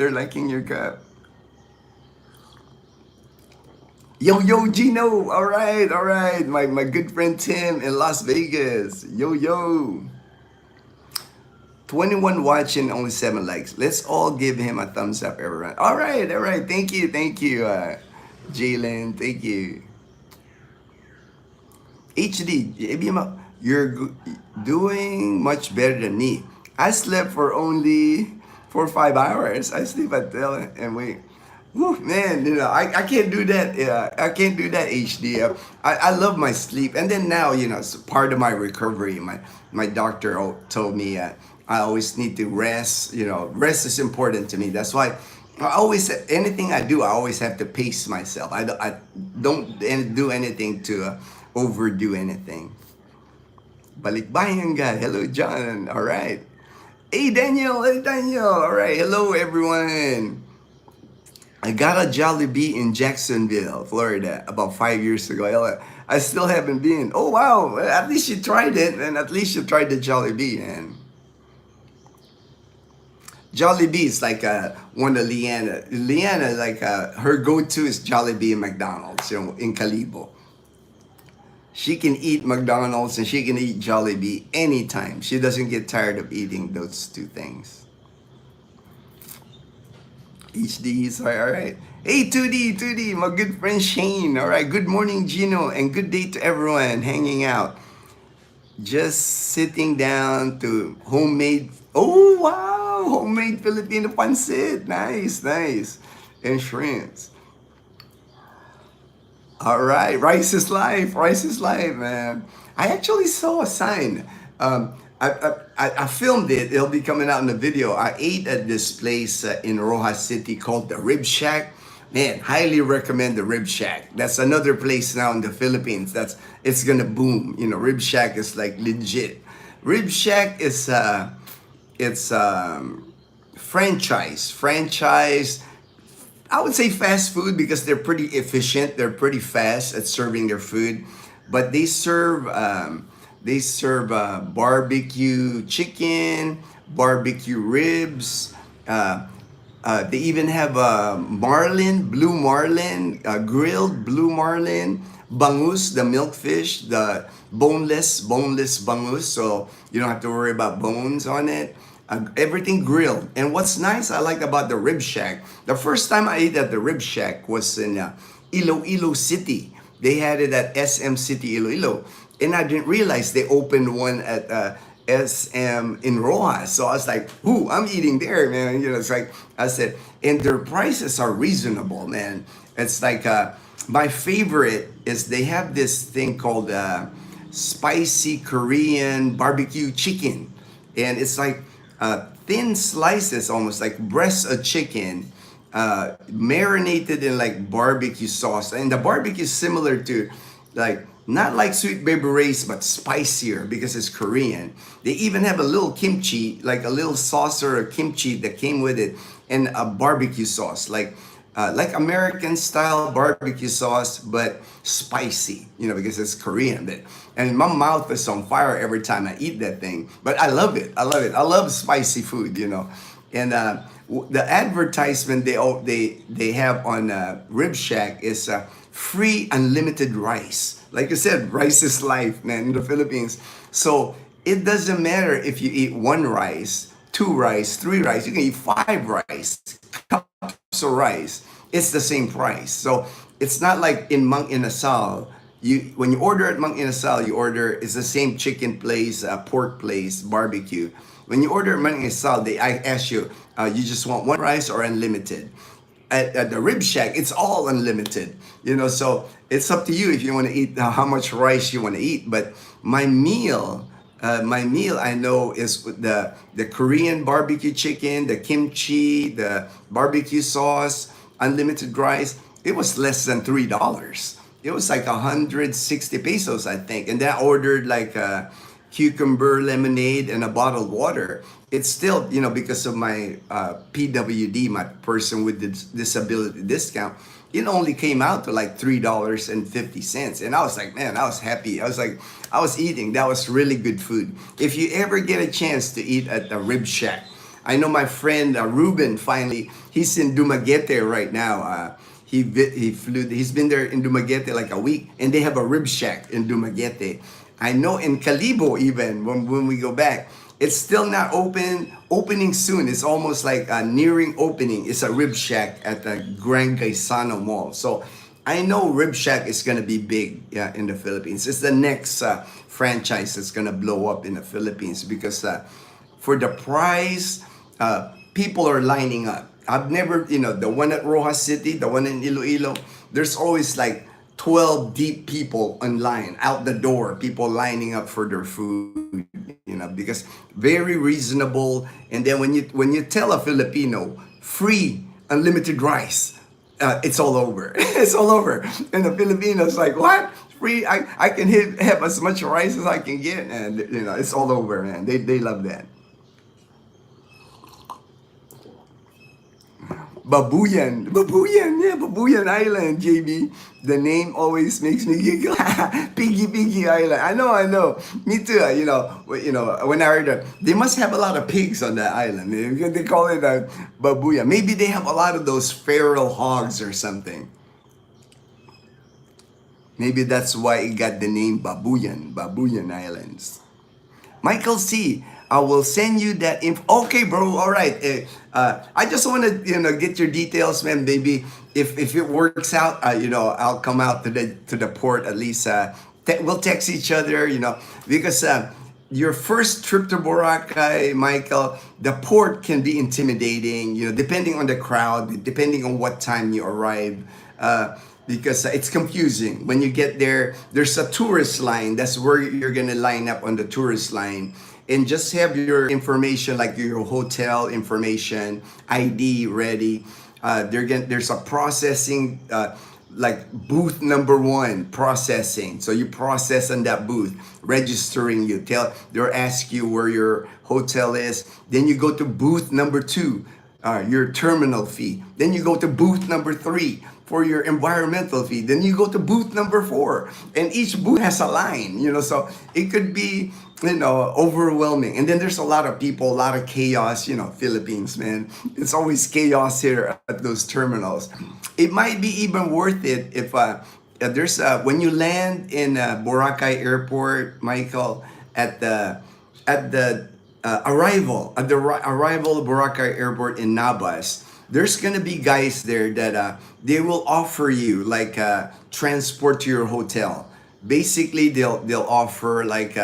Yo, Ginno. All right. My good friend Tim in Las Vegas. Yo. 21 watching, only 7 likes. Let's all give him a thumbs up, everyone. All right. Thank you, Jalen. Thank you. HD, you're doing much better than me. I slept for only 4 or 5 hours. I sleep at 12 and wait. Whew, man, I can't do that. I can't do that, HD. I love my sleep. And then now, it's part of my recovery. My doctor told me I always need to rest. Rest is important to me. That's why anything I do, I always have to pace myself. I don't do anything to overdo anything. Balikbayan guy. Hello, John. All right. Hey, Daniel. All right. Hello, everyone. I got a Jollibee in Jacksonville, Florida, about 5 years ago. I still haven't been. Oh, wow. At least you tried it, and at least you tried the Jollibee, man. Jollibee is like one of Leanna. Leanna, like her go-to is Jollibee and McDonald's, in Calibo. She can eat McDonald's and she can eat Jollibee anytime. She doesn't get tired of eating those two things. HDs, all right. Hey, 2D, my good friend Shane. All right, good morning, Ginno, and good day to everyone hanging out. Just sitting down to homemade, oh wow, homemade Filipino pancit. Nice. And shrimps. All right, rice is life, man. I actually saw a sign. I filmed it. It'll be coming out in the video. I ate at this place in Rojas City called the Rib Shack. Man, highly recommend the Rib Shack. That's another place now in the Philippines. It's gonna boom. Rib Shack is like legit. Rib Shack is franchise. I would say fast food because they're pretty efficient. They're pretty fast at serving their food, but they serve barbecue chicken, barbecue ribs. They even have blue marlin, grilled blue marlin, bangus, the milkfish, the boneless bangus, so you don't have to worry about bones on it. Everything grilled. And what's nice I like about the Rib Shack, the first time I ate at the Rib Shack was in Iloilo City. They had it at SM City, Iloilo. And I didn't realize they opened one at SM in Rojas. So I was like, ooh, I'm eating there, man. It's like, I said, and their prices are reasonable, man. It's like, my favorite is they have this thing called spicy Korean barbecue chicken. And it's like thin slices, almost like breast of chicken, marinated in like barbecue sauce. And the barbecue is similar to like, not like Sweet Baby Ray's, but spicier because it's Korean. They even have a little kimchi, like a little saucer of kimchi that came with it, and a barbecue sauce, like American style barbecue sauce, but spicy, because it's Korean. And my mouth is on fire every time I eat that thing. But I love it. I love spicy food, And the advertisement they have on Rib Shack is free unlimited rice. Like you said, rice is life, man, in the Philippines. So it doesn't matter if you eat 1 rice, 2 rice, 3 rice. You can eat 5 rice, cups of rice. It's the same price. So it's not like in Mang Inasal. When you order at Mang Inasal, it's the same chicken place, pork place, barbecue. When you order at Mang Inasal, I ask you, you just want 1 rice or unlimited? At the Rib Shack, it's all unlimited, so it's up to you if you want to eat how much rice you want to eat. But my meal I know is the Korean barbecue chicken, the kimchi, the barbecue sauce, unlimited rice. It was less than $3. It was like 160 pesos, I think. And then I ordered like a cucumber lemonade and a bottled water. It's still, because of my PWD, my person with disability discount, it only came out to like $3.50. And I was like, man, I was happy. I was eating. That was really good food. If you ever get a chance to eat at the Rib Shack, I know my friend Ruben, finally, he's in Dumaguete right now. He flew, he's been there in Dumaguete like a week, and they have a Rib Shack in Dumaguete. I know in Calibo even, when we go back, It's still not opening soon. It's almost like nearing opening. It's a Rib Shack at the Grand Gaisano Mall. So I know Rib Shack is gonna be big, yeah, in the Philippines. It's the next franchise that's gonna blow up in the Philippines because for the price, people are lining up. I've never, the one at Rojas City, the one in Iloilo, there's always like 12 deep people online out the door, people lining up for their food, because very reasonable. And then when you tell a Filipino free unlimited rice, it's all over. It's all over. And the Filipinos like, what? Free? I can have as much rice as I can get, and it's all over, man. They love that. Yeah, Babuyan Island, JB. The name always makes me giggle. Piggy Island. I know. Me too. When I heard that, they must have a lot of pigs on that island. They call it a Babuyan. Maybe they have a lot of those feral hogs or something. Maybe that's why it got the name Babuyan Islands. Michael C, I will send you that info. Okay, bro. All right. I just want to get your details, man. Maybe if it works out, I'll come out to the port at least. We'll text each other, because your first trip to Boracay, Michael, the port can be intimidating. Depending on the crowd, depending on what time you arrive. Because it's confusing. When you get there, there's a tourist line. That's where you're gonna line up on the tourist line. And just have your information, like your hotel information, ID ready. There's a processing, like booth number 1, processing. So you process on that booth, registering you. They'll ask you where your hotel is. Then you go to booth number 2, your terminal fee. Then you go to booth number 3 for your environmental fee. Then you go to booth number 4, and each booth has a line, so it could be, overwhelming. And then there's a lot of people, a lot of chaos, Philippines, man. It's always chaos here at those terminals. It might be even worth it if there's when you land in Boracay Airport, Michael, at the arrival of Boracay Airport in Nabas, there's gonna be guys there that they will offer you like transport to your hotel. Basically, they'll offer like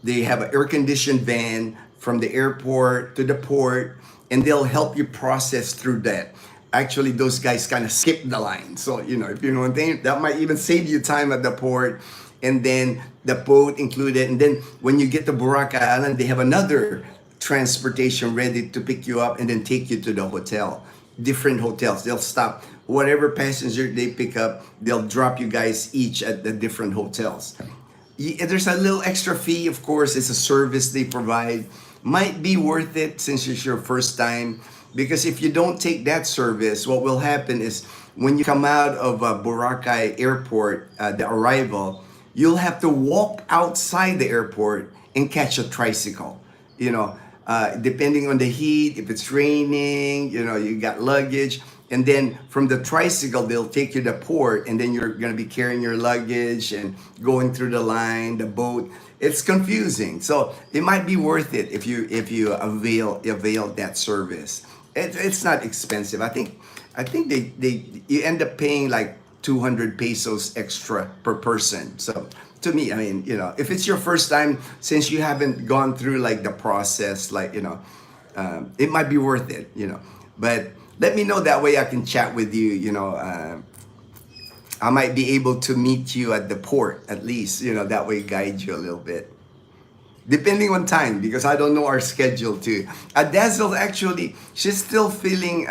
they have an air-conditioned van from the airport to the port, and they'll help you process through that. Actually, those guys kind of skip the line. So, if you know what I'm saying, that might even save you time at the port. And then the boat included. And then when you get to Boracay Island, they have another transportation ready to pick you up and then take you to the hotel. Different hotels. They'll stop. Whatever passenger they pick up, they'll drop you guys each at the different hotels. There's a little extra fee, of course. It's a service they provide. Might be worth it since it's your first time. Because if you don't take that service, what will happen is when you come out of Boracay Airport, the arrival, you'll have to walk outside the airport and catch a tricycle. Depending on the heat, if it's raining, you got luggage. And then from the tricycle, they'll take you to port, and then you're going to be carrying your luggage and going through the line, the boat. It's confusing. So it might be worth it if you avail that service. It's not expensive. I think you end up paying like 200 pesos extra per person. So to me, I mean, if it's your first time, since you haven't gone through like the process, like, it might be worth it, but let me know, that way I can chat with you, I might be able to meet you at the port at least, that way guide you a little bit. Depending on time, because I don't know our schedule too. Dazel, actually, she's still feeling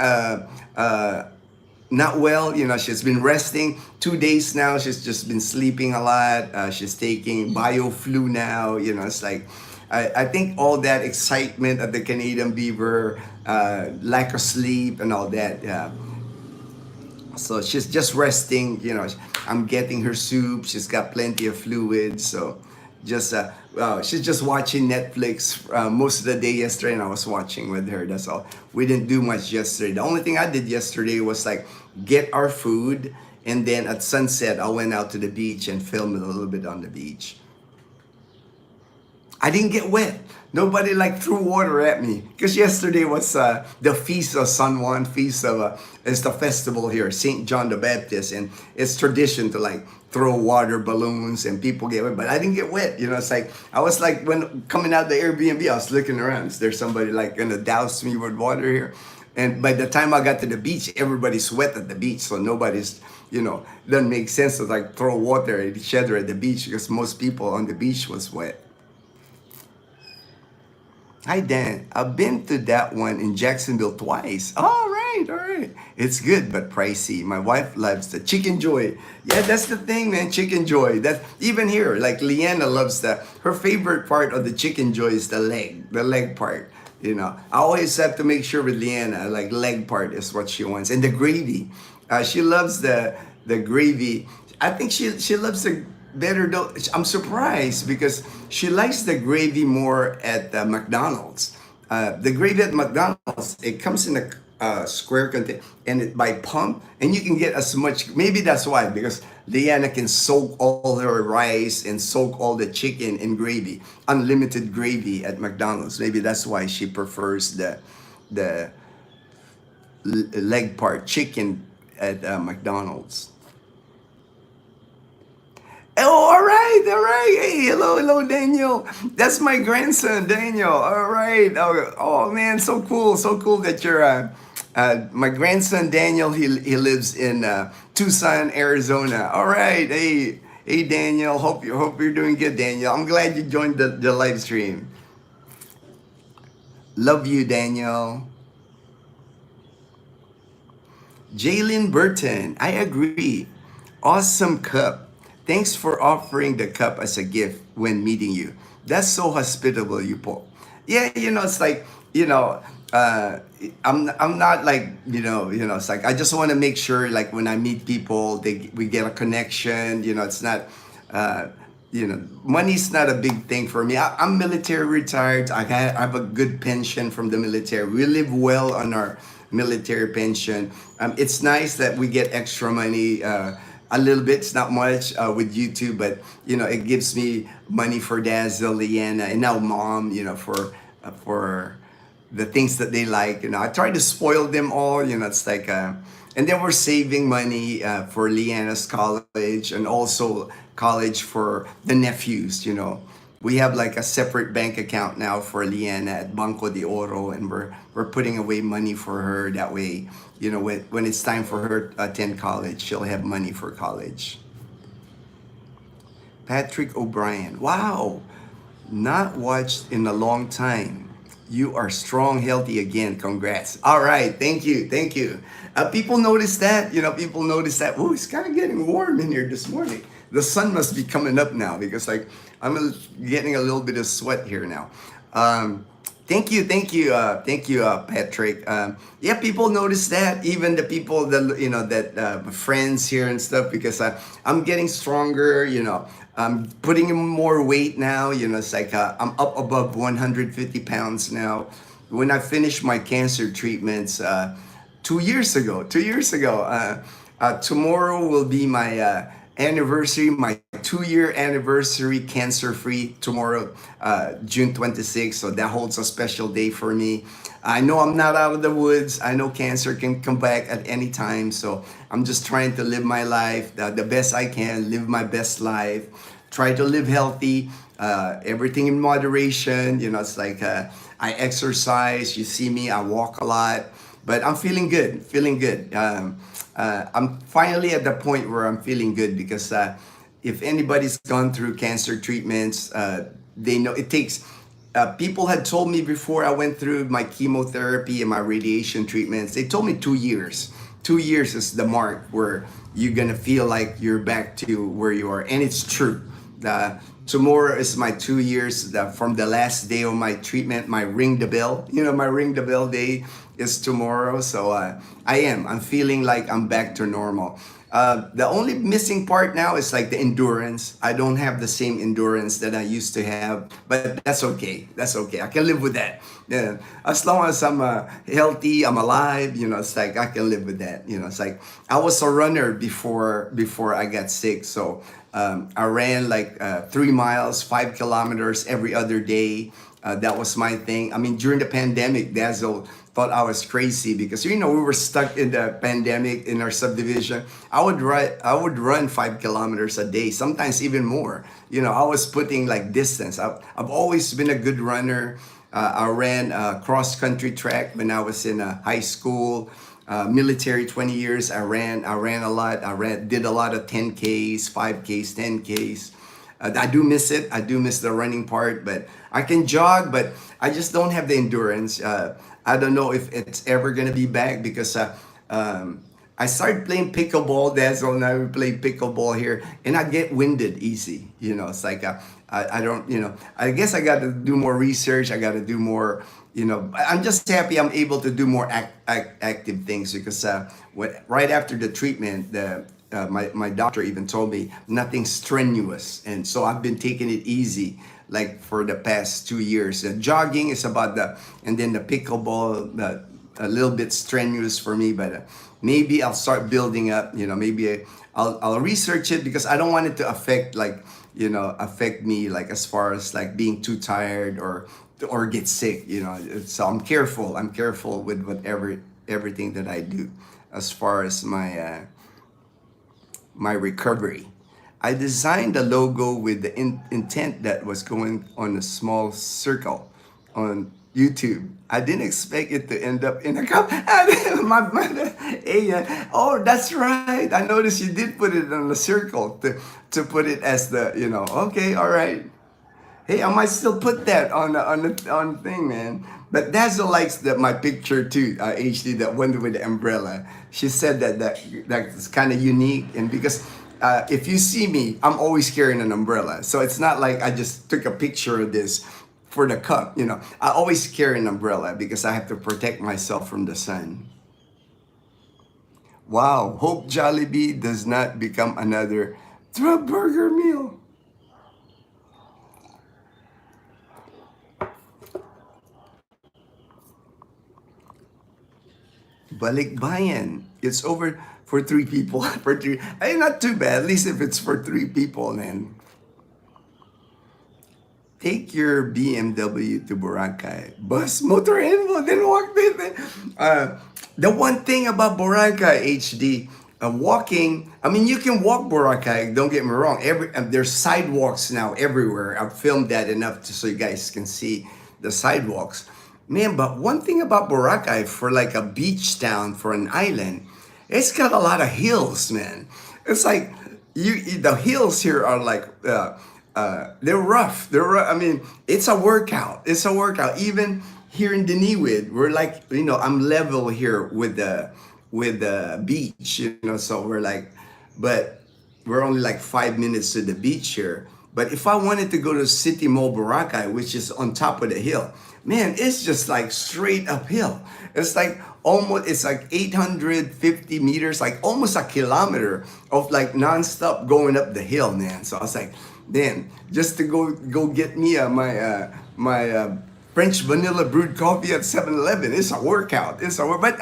not well. She's been resting 2 days now. She's just been sleeping a lot. She's taking bio-flu now. It's like, I think all that excitement at the Canadian Beaver, lack of sleep and all that. Yeah. So she's just resting. I'm getting her soup. She's got plenty of fluids. So she's just watching Netflix most of the day yesterday, and I was watching with her. That's all. We didn't do much yesterday. The only thing I did yesterday was like get our food, and then at sunset I went out to the beach and filmed a little bit on the beach. I didn't get wet. Nobody like threw water at me because yesterday was the feast of San Juan, feast of it's the festival here, Saint John the Baptist, and it's tradition to like throw water balloons and people get wet, but I didn't get wet. You know, it's like I was like when coming out the Airbnb, I was looking around. Is there somebody like gonna douse me with water here? And by the time I got to the beach, everybody's wet at the beach, so nobody's, you know, doesn't make sense to like throw water at each other at the beach because most people on the beach was wet. Hi Dan, I've been to that one in Jacksonville twice. All right, all right. It's good but pricey. My wife loves the chicken joy. Yeah, that's the thing, man. Chicken joy. That even here, like Leanna loves that. Her favorite part of the chicken joy is the leg part. You know, I always have to make sure with Leanna, like leg part is what she wants, and the gravy. She loves the gravy. I think she loves the better though. I'm surprised because she likes the gravy more at McDonald's. The gravy at McDonald's, it comes in a square container and it by pump, and you can get as much. Maybe that's why, because Leanna can soak all her rice and soak all the chicken in gravy, unlimited gravy at McDonald's. Maybe that's why she prefers the leg part chicken at McDonald's. Oh, all right, all right. Hey, hello, Daniel. That's my grandson, Daniel. All right. Oh man, so cool that you're. My grandson Daniel. He lives in Tucson, Arizona. All right. Hey, Daniel. Hope you're doing good, Daniel. I'm glad you joined the live stream. Love you, Daniel. Jalen Burton. I agree. Awesome cup. Thanks for offering the cup as a gift when meeting you. That's so hospitable, you Paul. Yeah, you know, it's like, you know, I'm not like, it's like I just want to make sure like when I meet people, we get a connection. You know, it's not, money's not a big thing for me. I'm military retired. I have a good pension from the military. We live well on our military pension. It's nice that we get extra money. A little bit, it's not much with YouTube, but you know, it gives me money for Dazel, Leanna, and now mom, you know, for the things that they like. You know, I try to spoil them all. You know, it's like, and then we're saving money for Leanna's college and also college for the nephews. You know, we have like a separate bank account now for Leanna at Banco de Oro, and we're putting away money for her. That way, you know, when it's time for her to attend college, she'll have money for college. Patrick O'Brien. Wow, not watched in a long time. You are strong, healthy again. Congrats. All right, thank you. People notice that. You know, people notice that. Oh, it's kind of getting warm in here this morning. The sun must be coming up now because like I'm getting a little bit of sweat here now. Thank you, Patrick. Yeah, people notice that. Even the people that friends here and stuff, because I'm getting stronger. You know, I'm putting in more weight now. You know, it's like I'm up above 150 pounds now. When I finished my cancer treatments 2 years ago, tomorrow will be my anniversary, my 2-year anniversary cancer-free tomorrow, June 26th. So that holds a special day for me. I know I'm not out of the woods. I know cancer can come back at any time. So I'm just trying to live my life the best I can, live my best life, try to live healthy, everything in moderation. You know, it's like I exercise. You see me, I walk a lot, but I'm feeling good. I'm finally at the point where I'm feeling good because if anybody's gone through cancer treatments, they know it takes. People had told me before I went through my chemotherapy and my radiation treatments, they told me 2 years. 2 years is the mark where you're gonna feel like you're back to where you are, and it's true. Tomorrow is my 2 years from the last day of my treatment. My ring the bell, my ring the bell day is tomorrow. So I'm feeling like I'm back to normal. The only missing part now is like the endurance. I don't have the same endurance that I used to have, but that's okay. I can live with that. Yeah. As long as I'm healthy, I'm alive, it's like I can live with that. It's like I was a runner before I got sick. So I ran like 3 miles, 5 kilometers every other day. That was my thing. I mean, during the pandemic, Dazzle thought I was crazy because we were stuck in the pandemic in our subdivision. I would run 5 kilometers a day, sometimes even more. I was putting like distance. I've always been a good runner. I ran cross country track when I was in high school. Military 20 years. I ran a lot. Did a lot of 10Ks, 5Ks, 10Ks. I do miss it. I do miss the running part, but I can jog, but I just don't have the endurance. I don't know if it's ever gonna be back because I started playing pickleball. That's when I play pickleball here, and I get winded easy. It's like I don't. I guess I got to do more research. I got to do more. I'm just happy I'm able to do more active things because right after the treatment, my doctor even told me nothing strenuous, and so I've been taking it easy like for the past 2 years. Jogging is about and then the pickleball, a little bit strenuous for me, but maybe I'll start building up. Maybe I'll research it because I don't want it to affect me like as far as like being too tired or get sick. So I'm careful. I'm careful with everything that I do as far as my recovery. I designed the logo with the intent that was going on a small circle on YouTube. I didn't expect it to end up in a cup. Oh, that's right. I noticed you did put it on a circle to put it as okay, all right. Hey, I might still put that on thing, man. But Dazzle likes my picture too, HD, that one with the umbrella. She said that's kind of unique, and because if you see me, I'm always carrying an umbrella, so it's not like I just took a picture of this for the cup. I always carry an umbrella because I have to protect myself from the sun. Wow, hope Jollibee does not become another burger meal. Balikbayan. It's over for 3 people. For three, not too bad. At least if it's for 3 people, then take your BMW to Boracay. Bus, motor, and then walk there. The one thing about Boracay HD, walking. I mean, you can walk Boracay. Don't get me wrong. There's sidewalks now everywhere. I've filmed that enough so you guys can see the sidewalks. Man, but one thing about Boracay, for like a beach town, for an island, it's got a lot of hills, man. It's like the hills here are like they're rough. I mean, it's a workout. It's a workout. Even here in Diniwid, we're like I'm level here with the beach. So we're like, but we're only like 5 minutes to the beach here. But if I wanted to go to City Mall Boracay, which is on top of the hill, man, it's just like straight uphill. It's like 850 meters, like almost a kilometer of like nonstop going up the hill, man. So I was like, damn, just to go get me my French vanilla brewed coffee at 7-Eleven. It's a workout. But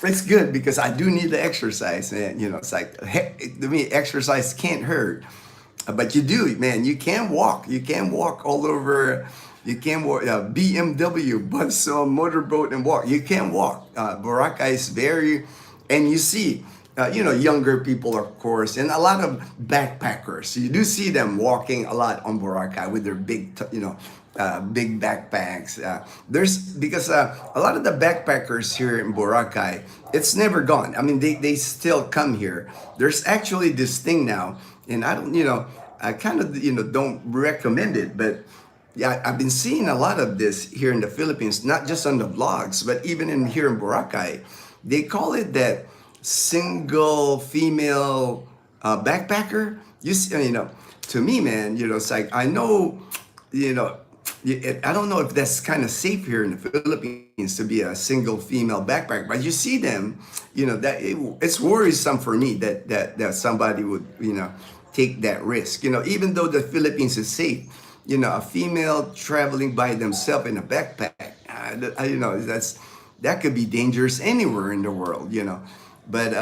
it's good because I do need the exercise, man. It's like, to me, exercise can't hurt. But you do, man. You can walk. You can walk all over. You can walk BMW, bus, motorboat, and walk. You can walk. Boracay is very, and you see, younger people, of course, and a lot of backpackers. You do see them walking a lot on Boracay with their big, big backpacks. Because a lot of the backpackers here in Boracay, it's never gone. I mean, they still come here. There's actually this thing now, and I don't, I kind of, don't recommend it, but yeah, I've been seeing a lot of this here in the Philippines, not just on the vlogs, but even here in Boracay. They call it that single female backpacker. To me, man, it's like, I know, I don't know if that's kind of safe here in the Philippines to be a single female backpacker, but you see them, that it's worrisome for me that somebody would, take that risk. Even though the Philippines is safe, a female traveling by themselves in a backpack, that could be dangerous anywhere in the world. But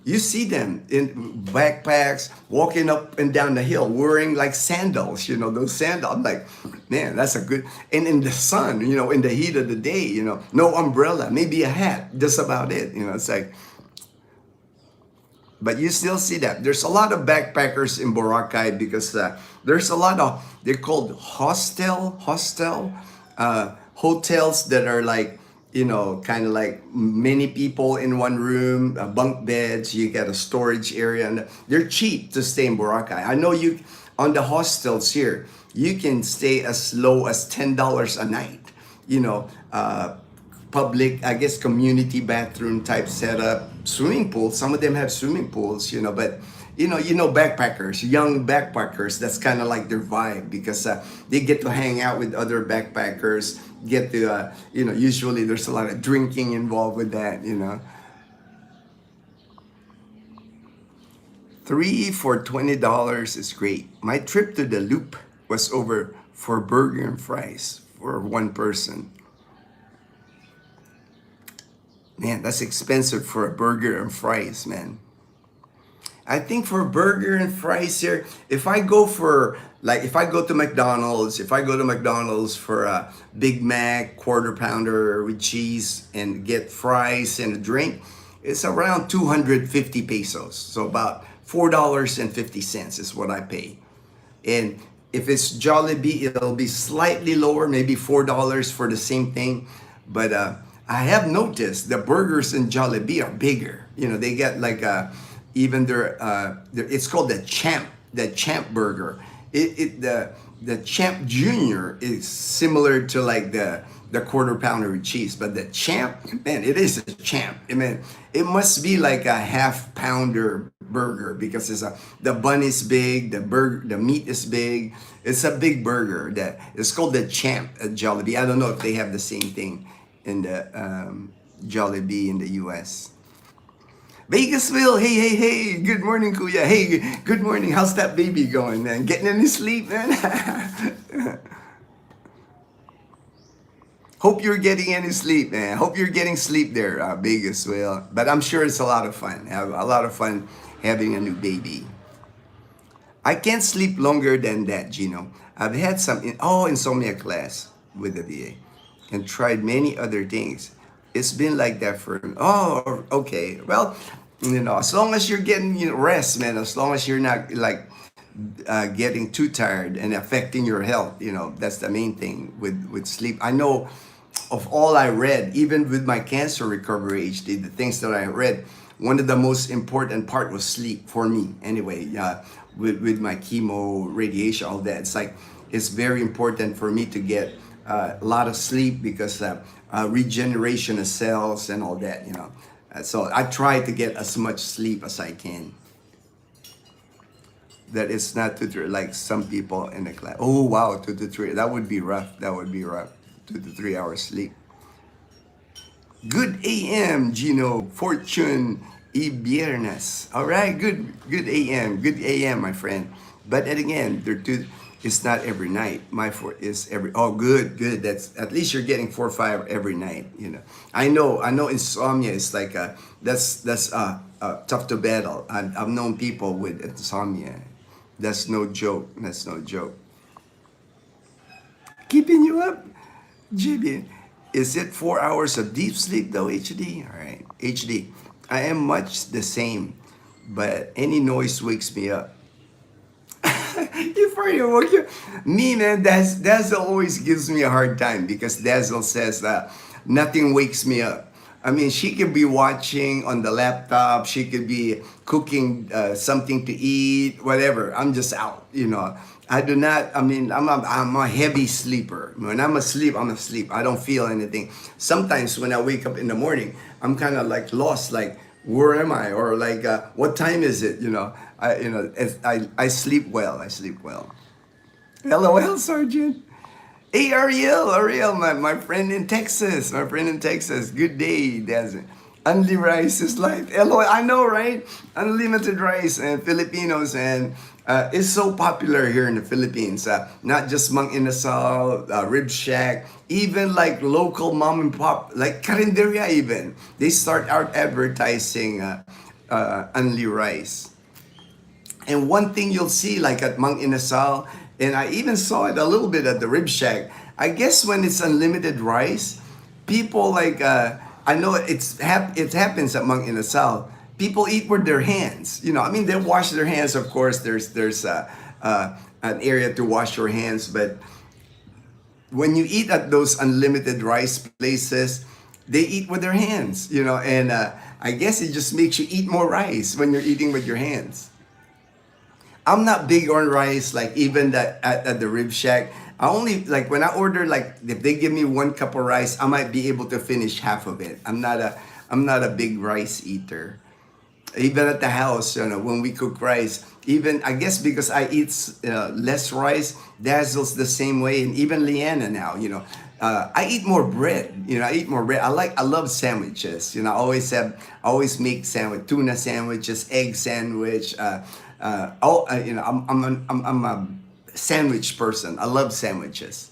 you see them in backpacks, walking up and down the hill, wearing like sandals, those sandals. I'm like, man, that's a good, and in the sun, in the heat of the day, no umbrella, maybe a hat, just about it. It's like, but you still see that. There's a lot of backpackers in Boracay because there's a lot of, they're called hotels that are like, kind of like many people in one room, bunk beds, you get a storage area, and they're cheap to stay in Boracay. I know you, on the hostels here, you can stay as low as $10 a night, public, I guess, community bathroom type setup, swimming pool. Some of them have swimming pools, but backpackers, young backpackers, that's kind of like their vibe because they get to hang out with other backpackers, get to, usually there's a lot of drinking involved with that, 3 for $20 is great. My trip to the Loop was over for burger and fries for one person. Man, that's expensive for a burger and fries, man. I think for burger and fries here, if I go to McDonald's, for a Big Mac, quarter pounder with cheese and get fries and a drink, it's around 250 pesos. So about $4.50 is what I pay. And if it's Jollibee, it'll be slightly lower, maybe $4 for the same thing. But I have noticed the burgers in Jollibee are bigger. They get like even it's called the Champ burger. The Champ Junior is similar to like the quarter pounder with cheese, but the Champ, man, it is a Champ. I mean, it must be like a half pounder burger because the bun is big, the meat is big. It's a big burger. It's called the Champ at Jollibee. I don't know if they have the same thing in the Jollibee in the US. Vegasville, hey, good morning, Kuya. Hey, good morning. How's that baby going, man? Getting any sleep, man? Hope you're getting any sleep, man. Hope you're getting sleep there, Vegasville. But I'm sure it's a lot of fun. Have a lot of fun having a new baby. I can't sleep longer than that, Ginno. I've had some insomnia class with the VA and tried many other things. It's been like that for, okay. Well, as long as you're getting rest, man, as long as you're not like getting too tired and affecting your health, that's the main thing with sleep. I know of all I read, even with my cancer recovery HD, the things that I read, one of the most important part was sleep for me anyway, with my chemo, radiation, all that. It's like, it's very important for me to get a lot of sleep because regeneration of cells and all that, so I try to get as much sleep as I can. That it's not like some people in the class. Oh wow, 2 to 3. That would be rough. 2 to 3 hours sleep. Good AM, Ginno. Fortune y Viernes. All right, good AM, my friend. But then again, it's not every night. My is every. Oh, good. That's at least you're getting 4 or 5 every night. I know insomnia is like that's tough to battle. I've known people with insomnia. That's no joke. Keeping you up, JB. Is it 4 hours of deep sleep though, HD? All right, HD. I am much the same, but any noise wakes me up. Me, man, Dazel always gives me a hard time because Dazel says that nothing wakes me up. I mean, she could be watching on the laptop, she could be cooking something to eat, whatever. I'm just out, I do not, I'm a heavy sleeper. When I'm asleep, I don't feel anything. Sometimes when I wake up in the morning, I'm kind of like lost, like, where am I? Or like, what time is it? I sleep well. LOL, Sergeant. Hey, Ariel, my friend in Texas. Good day, Dazel. Only rice is life. Hello, I know, right? Unlimited rice and Filipinos, and it's so popular here in the Philippines. Not just Mang Inasal, Rib Shack, even like local mom and pop, like Carinderia even. They start out advertising only rice. And one thing you'll see, like at Mang Inasal, and I even saw it a little bit at the Rib Shack. I guess when it's unlimited rice, people like I know it happens at Mang Inasal. People eat with their hands. You know, I mean they wash their hands. Of course, there's an area to wash your hands, but when you eat at those unlimited rice places, they eat with their hands. You know, and I guess it just makes you eat more rice when you're eating with your hands. I'm not big on rice, like even that at the Rib Shack. I only like when I order, like if they give me 1 cup of rice, I might be able to finish half of it. I'm not a big rice eater. Even at the house, you know, when we cook rice, even I guess because I eat less rice, Dazzle's the same way, and even Leanna now, you know. I eat more bread. You know, I eat more bread. I love sandwiches. You know, I always make tuna sandwiches, egg sandwich. You know, I'm a sandwich person. I love sandwiches.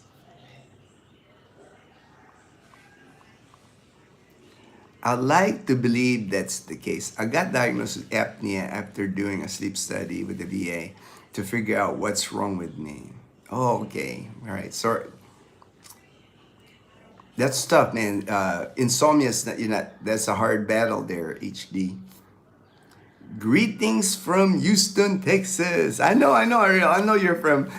I like to believe that's the case. I got diagnosed with apnea after doing a sleep study with the VA to figure out what's wrong with me. Oh, okay. All right. Sorry. That's tough, man. Insomnia is not, you know, that's a hard battle there, HD. Greetings from Houston, Texas. I know, Ariel. I know you're from